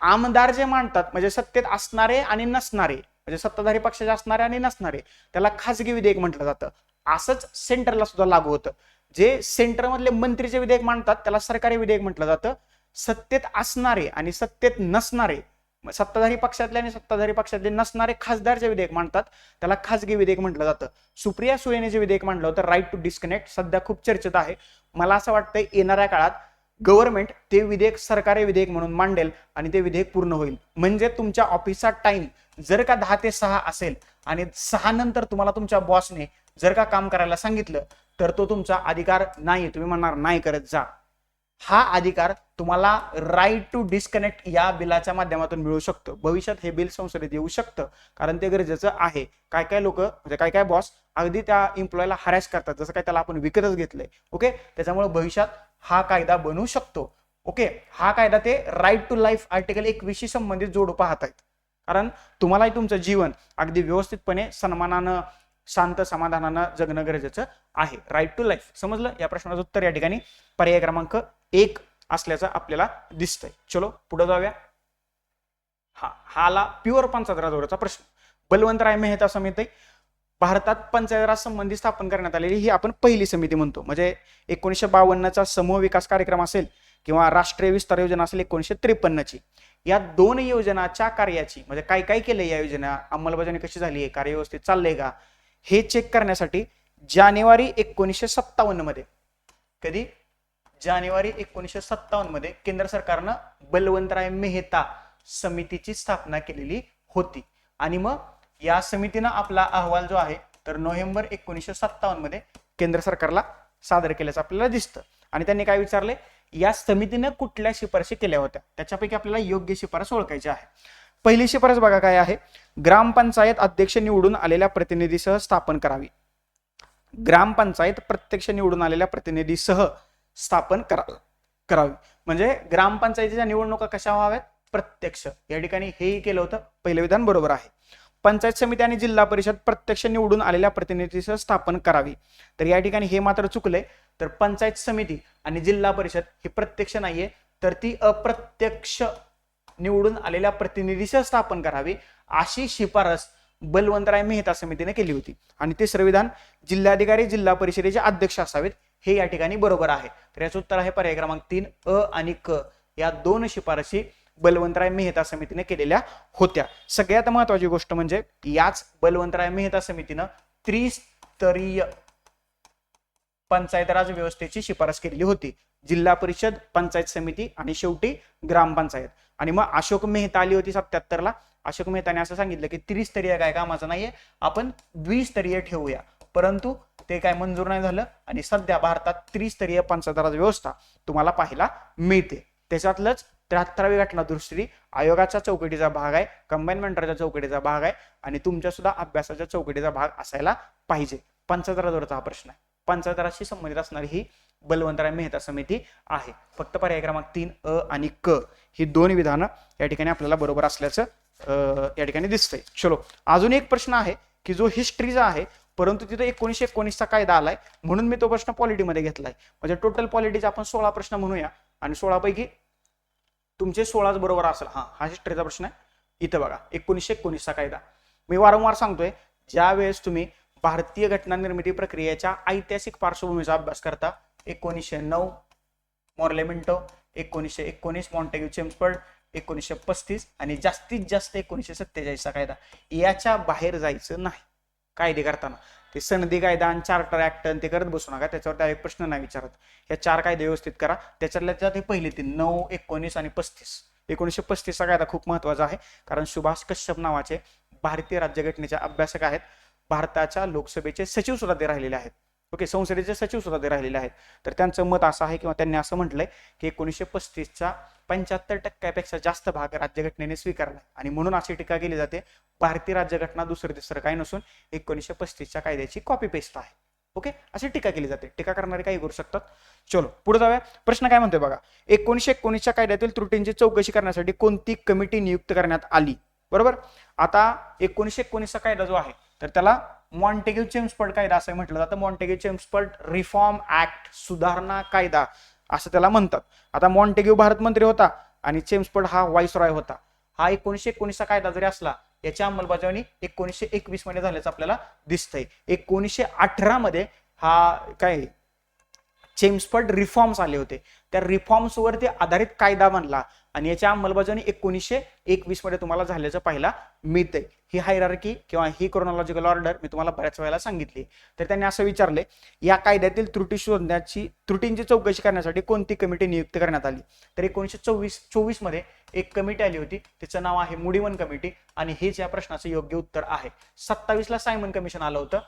आमदार जे मांडतात म्हणजे सत्तेत असणारे आणि नसणारे, म्हणजे सत्ताधारी पक्षाचे असणारे आणि नसणारे, त्याला खासगी विधेयक म्हटलं जातं. असंच सेंटरला सुद्धा लागू होतं. जे सेंटर मधले मंत्रीचे विधेयक मांडतात त्याला सरकारी विधेयक म्हटलं जातं. सत्तेत असणारे आणि सत्तेत नसणारे, सत्ताधारी पक्षातले आणि सत्ताधारी पक्षातले नसणारे खासदार जे विधेयक मांडतात त्याला खासगी विधेयक म्हटलं जातं. सुप्रिया सुळेने जे विधेयक मांडलं होतं राईट टू डिस्कनेक्ट, सध्या खूप चर्चेत आहे. मला असं वाटतंय येणाऱ्या काळात गव्हर्नमेंट ते विधेयक सरकारी विधेयक म्हणून मांडेल आणि ते विधेयक पूर्ण होईल. म्हणजे तुमच्या ऑफिसचा टाइम जर का 10 ते 6 असेल आणि 6 नंतर तुम्हाला तुमच्या बॉसने जर का काम करायला सांगितलं तर तो तुमचा अधिकार नाही. तुम्ही म्हणणार नाही करत जा. हा अधिकार तुम्हाला राईट टू डिस्कनेक्ट या बिलाच्या माध्यमातून मिळू शकतो. भविष्यात हे बिल संसदेत येऊ शकतं कारण ते गरजेचं आहे. काय काय लोक म्हणजे काय काय बॉस अगदी त्या एम्प्लॉयला हॅरॅस करतात, जसं काय त्याला आपण विकतच घेतलंय. ओके, त्याच्यामुळे भविष्यात हा कायदा बनू शकतो. ओके, हा कायदा ते राईट टू लाईफ आर्टिकल 21 संबंधित जोडू पाहत आहेत. कारण तुम्हालाही तुमचं जीवन अगदी व्यवस्थितपणे सन्मानानं शांत समाधानानं जगणं गरजेचं आहे. Right to life. समजलं? या प्रश्नाचं उत्तर या ठिकाणी पर्याय क्रमांक 1 असल्याचं आपल्याला दिसतंय. चलो पुढे जाऊया. हा आला प्युअर पंचायत राजवरचा प्रश्न. बलवंतराय मेहता समिती भारतात पंचायत राज संबंधी स्थापन करण्यात आलेली ही आपण पहिली समिती म्हणतो. म्हणजे 1952चा समूह विकास कार्यक्रम असेल किंवा राष्ट्रीय विस्तार योजना असेल 1953ची, या 2 योजनाच्या कार्याची म्हणजे काय काय केलंय, या योजना अंमलबजावणी कशी झाली आहे, कार्य व्यवस्थित चाललंय का, हे चेक करण्यासाठी जानेवारी 1957 मध्ये, कधी जानेवारी 1957 मध्ये केंद्र सरकारनं बलवंतराय मेहता समितीची स्थापना केलेली होती. आणि मग या समितीनं आपला अहवाल जो आहे तर नोव्हेंबर 1957 मध्ये केंद्र सरकारला सादर केल्याचं आपल्याला दिसतं. आणि त्यांनी काय विचारले, या समितीनं कुठल्या शिफारशी केल्या होत्या, त्याच्यापैकी आपल्याला योग्य शिफारस ओळखायची आहे. पहिली शिफारस बघा काय आहे, ग्रामपंचायत अध्यक्ष निवडून आलेल्या प्रतिनिधीसह स्थापन करावी. ग्रामपंचायत प्रत्यक्ष निवडून आलेल्या प्रतिनिधीसह स्थापन करावी. म्हणजे ग्रामपंचायतीच्या निवडणुका कशा व्हाव्यात, प्रत्यक्ष. या ठिकाणी हेही केलं होतं. पहिलं विधान बरोबर आहे. पंचायत समिती आणि जिल्हा परिषद प्रत्यक्ष निवडून आलेल्या प्रतिनिधीसह स्थापन करावी. तर या ठिकाणी हे मात्र चुकलंय. तर पंचायत समिती आणि जिल्हा परिषद ही प्रत्यक्ष नाहीये, तर ती अप्रत्यक्ष निवडून आलेल्या प्रतिनिधीसह स्थापन करावी अशी शिफारस बलवंतराय मेहता समितीने केली होती. आणि तिसरं विधान, जिल्हाधिकारी जिल्हा परिषदेचे अध्यक्ष असावेत, हे या ठिकाणी बरोबर आहे. तर याचं उत्तर आहे पर्याय क्रमांक 3 अ आणि क या 2 शिफारशी बलवंतराय मेहता समितीने केलेल्या होत्या. सगळ्यात महत्वाची गोष्ट म्हणजे याच बलवंतराय मेहता समितीनं त्रिस्तरीय पंचायत राज व्यवस्थेची शिफारस केलेली होती. जिल्हा परिषद, पंचायत समिती आणि शेवटी ग्रामपंचायत. आणि मग अशोक मेहता आली होती 77ला. अशोक मेहताने असं सांगितलं की त्रिस्तरीय काय कामाचं नाहीये, आपण द्विस्तरीय ठेवूया. परंतु ते काय मंजूर नाही झालं आणि सध्या भारतात त्रिस्तरीय पंचायत राज व्यवस्था तुम्हाला पाहायला मिळते. त्याच्यातलंच 73वी घटना दुरुस्ती आयोगाच्या चौकटीचा भाग आहे, कंबाईन मेंटरच्या चौकटीचा भाग आहे आणि तुमच्या सुद्धा अभ्यासाच्या चौकटीचा भाग असायला पाहिजे. पंचायत राजवरचा हा प्रश्न आहे. पंचायत राजशी संबंधित असणारी ही बलवंतराय मेहता समिती आहे. फक्त पर्याय क्रमांक 3 अ आणि क ही दोन विधानं या ठिकाणी आपल्याला बरोबर असल्याचं या ठिकाणी दिसतंय. चलो, अजून एक प्रश्न आहे की जो हिस्ट्रीचा आहे, परंतु तिथे 1919चा कायदा आलाय म्हणून मी तो प्रश्न पॉलिटीमध्ये घेतलाय. म्हणजे टोटल पॉलिटीचे आपण 16 प्रश्न म्हणूया आणि 16 पैकी तुमचे 16च बरोबर असेल. हा हिस्ट्रीचा प्रश्न आहे. इथं बघा 1919चा कायदा. मी वारंवार सांगतोय, ज्या वेळेस तुम्ही भारतीय घटना निर्मिती प्रक्रियेच्या ऐतिहासिक पार्श्वभूमीचा अभ्यास करता, 1909 मॉर्लेमेंटो, 1919 मॉन्टेग्यू चेम्सफोर्ड, 1935 आणि जास्तीत जास्त 1947चा कायदा, याच्या बाहेर जायचं नाही कायदे करताना. ते सनदी कायदा आणि चार्टर ऍक्ट ते करत बसू नका, त्याच्यावर त्या एक प्रश्न नाही विचारत. या 4 कायदे व्यवस्थित करा. त्याच्यातल्या त्यात हे पहिले 3 9, 19 आणि 35. 1935चा कायदा खूप महत्वाचा आहे, कारण सुभाष कश्यप नावाचे भारतीय राज्यघटनेचे अभ्यासक आहेत. भारताच्या लोकसभेचे सचिव सुद्धा ते राहिलेले आहेत. ओके, संसदेचे सचिव सुद्धा ते राहिलेले आहेत. तर त्यांचं मत असं आहे किंवा त्यांनी असं म्हटलंय की 1935चा 75% जास्त भाग राज्यघटनेने स्वीकारला आणि म्हणून अशी टीका केली जाते, भारतीय राज्यघटना दुसरं तिसरं काही नसून 1935च्या कायद्याची कॉपी पेस्ट आहे. ओके, अशी टीका केली जाते. टीका करणारे काही करू शकतात. चलो पुढे जाऊया. प्रश्न काय म्हणतोय बघा, 1919च्या कायद्यातील त्रुटींची चौकशी करण्यासाठी कोणती कमिटी नियुक्त करण्यात आली? बरोबर. आता 1919चा कायदा जो आहे तर त्याला मॉन्टेग्यू चेम्सफोर्ड कायदा असं म्हटलं जातं. मॉन्टेग्यू चेम्सफोर्ड रिफॉर्म ऍक्ट, सुधारणा कायदा असं त्याला म्हणतात. आता मॉन्टेग्यू भारत मंत्री होता आणि चेम्सफोर्ड हा व्हाईसरॉय होता. हा 1919चा कायदा जरी असला, याची अंमलबजावणी 1921 मध्ये झाल्याचं आपल्याला दिसतंय. 1918 मध्ये हा काय चेम्सफोर्ड रिफॉर्म्स आले होते. त्या रिफॉर्म्सवरती आधारित कायदा बनला आणि याची अंमलबजावणी 1921 मध्ये तुम्हाला झाल्याचं पाहायला मिळतंय. ही हायरार्की किंवा ही क्रोनॉलॉजिकल ऑर्डर मी तुम्हाला बऱ्याच वेळेला सांगितली. तर त्यांनी असं विचारले, या कायद्यातील त्रुटींची चौकशी करण्यासाठी कोणती कमिटी नियुक्त करण्यात आली? तर 1924 मध्ये एक कमिटी आली होती, तिचं नाव आहे मुडीमन कमिटी आणि हेच या प्रश्नाचं योग्य उत्तर आहे. 27 ला सायमन कमिशन आलं होतं.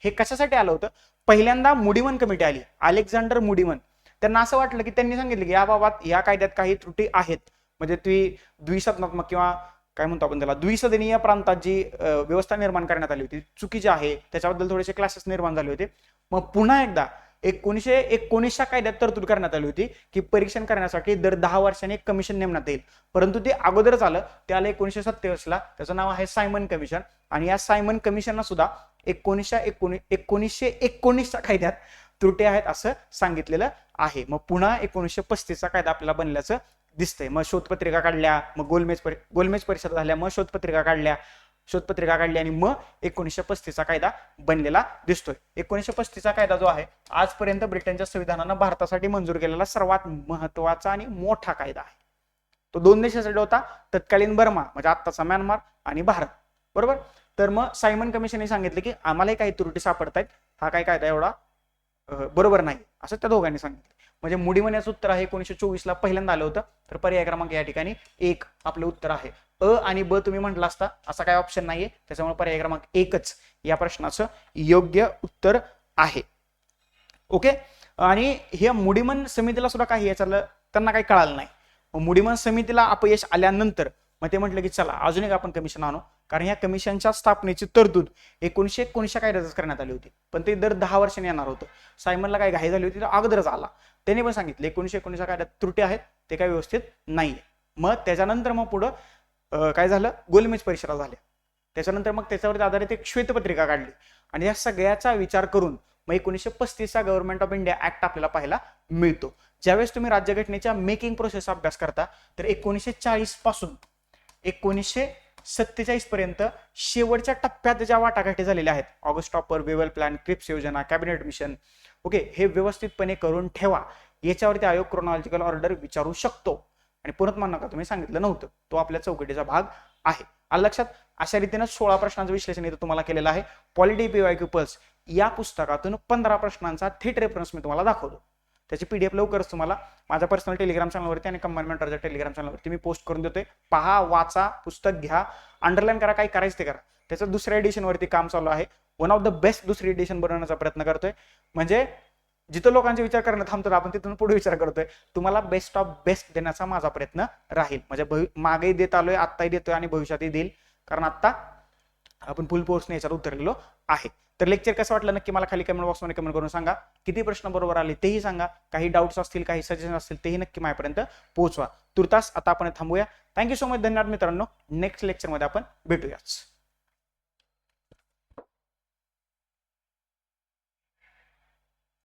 हे कशासाठी आलं होतं? पहिल्यांदा मुडीमन कमिटी आली, अलेक्झांडर मुडीमन. त्यांना असं वाटलं की त्यांनी सांगितलं की या बाबत या कायद्यात काही त्रुटी आहेत, म्हणजे द्विसदनात्मक किंवा काय म्हणतो आपण त्याला द्विसदनीय प्रांतात जी व्यवस्था निर्माण करण्यात आली होती चुकीची आहे, त्याच्याबद्दल थोडेसे क्लासेस निर्माण झाले होते. मग पुन्हा एकदा 1919च्या कायद्यात तरतूद करण्यात आली होती की परीक्षण करण्यासाठी दर 10 वर्षांनी एक कमिशन नेमण्यात येईल. परंतु ते अगोदरच आलं, ते आलं 1927 ला. त्याचं नाव आहे सायमन कमिशन आणि या सायमन कमिशनला सुद्धा 1919च्या कायद्यात त्रुटी आहेत असं सांगितलेलं आहे. मग पुन्हा 1935चा कायदा आपल्याला बनल्याचं दिसतंय. मग शोधपत्रिका काढल्या, मग गोलमेज परिषद झाल्या, मग शोधपत्रिका काढली आणि मग 1935चा कायदा बनलेला दिसतोय. 1935चा कायदा जो आहे आजपर्यंत ब्रिटनच्या संविधानानं भारतासाठी मंजूर केलेला सर्वात महत्वाचा आणि मोठा कायदा आहे. तो 2 देशासाठी होता, तत्कालीन बर्मा म्हणजे आत्ताचा म्यानमार आणि भारत. बरोबर. तर मग सायमन कमिशनने सांगितलं की आम्हालाही काही त्रुटी सापडतायत, हा काय कायदा एवढा बरोबर नाही असं त्या दोघांनी सांगितलं. म्हणजे मुडीमन याचं उत्तर आहे 1924 ला पहिल्यांदा आलं होतं. तर पर्याय क्रमांक या ठिकाणी 1 आपलं उत्तर आहे. अ आणि ब तुम्ही म्हटलं असता, असा काय ऑप्शन नाहीये, त्याच्यामुळे पर्याय क्रमांक 1च या प्रश्नाचं योग्य उत्तर आहे. ओके. आणि हे मुडीमन समितीला सुद्धा काही याच्यातलं त्यांना काही कळालं नाही. मुडीमन समितीला अपयश आल्यानंतर मग ते म्हटलं की चला अजून एक आपण कमिशन आणू, कारण या कमिशनच्या स्थापनेची तरतूद 1919च्या कायद्यातच करण्यात आली होती, पण ते दर 10 वर्षांनी येणार होतं. सायमनला काय घाई झाली होती, तर अगोदरच आला. त्याने पण सांगितलं 1919च्या कायद्यात त्रुटी आहेत, ते काही व्यवस्थित नाहीये. मग त्याच्यानंतर मग पुढं काय झालं, गोलमेज परिषदा झाल्या. त्याच्यानंतर मग त्याच्यावर आधारित एक श्वेतपत्रिका काढली आणि या सगळ्याचा विचार करून मग 1935चा गव्हर्नमेंट ऑफ इंडिया ऍक्ट आपल्याला पाहायला मिळतो. ज्यावेळेस तुम्ही राज्यघटनेच्या मेकिंग प्रोसेस अभ्यास करता, तर 1940 पासून 1947 पर्यंत शेवटच्या टप्प्यात ज्या वाटाघाटी झालेल्या आहेत, August topper, Wavel plan, Cripps योजना, कॅबिनेट मिशन, ओके, हे व्यवस्थितपणे करून ठेवा. याच्यावरती आयोग क्रोनॉलॉजिकल ऑर्डर विचारू शकतो. आणि परत म्हणू नका तुम्ही सांगितलं नव्हतं, तो आपल्या चौकटीचा भाग आहे. आलं लक्षात? अशा रीतीने 16 प्रश्नांचं विश्लेषण इथं तुम्हाला केलेलं आहे. पॉलिटी PYQ पल्स या पुस्तकातून 15 प्रश्नांचा थेट रेफरन्स मी तुम्हाला दाखवतो. त्याची PDF लवकरच तुम्हाला माझ्या पर्सनल टेलिग्राम चॅनलवरती आणि कंबाईन मेंटरच्या टेलिग्राम चॅनलवरती मी पोस्ट करून देतोय. पहा, वाचा, पुस्तक घ्या, अंडरलाईन करा, काय करायचं ते करा. त्याचं दुसऱ्या एडिशनवरती काम चालू आहे. वन ऑफ द बेस्ट दुसरी एडिशन बनवण्याचा प्रयत्न करतोय. म्हणजे जिथं लोकांचे विचार करणं थांबतात आपण तिथून पुढे विचार करतोय. तुम्हाला बेस्ट ऑफ बेस्ट देण्याचा माझा प्रयत्न राहील. म्हणजे मागेही देत आलोय, आत्ताही देतोय आणि भविष्यातही देईल. कारण आता आपण फुल फोर्सने याच्यावर उतरलेलो आहे. तर लेक्चर कसं वाटलं नक्की मला खाली कमेंट बॉक्समध्ये कमेंट करून सांगा. किती प्रश्न बरोबर आले तेही सांगा. काही डाऊट्स असतील, काही सजेशन असतील तेही नक्की माझ्यापर्यंत पोहोचवा. तुर्तास आता आपण थांबूया. Thank you so much. धन्यवाद मित्रांनो. नेक्स्ट लेक्चरमध्ये आपण भेटूयाच.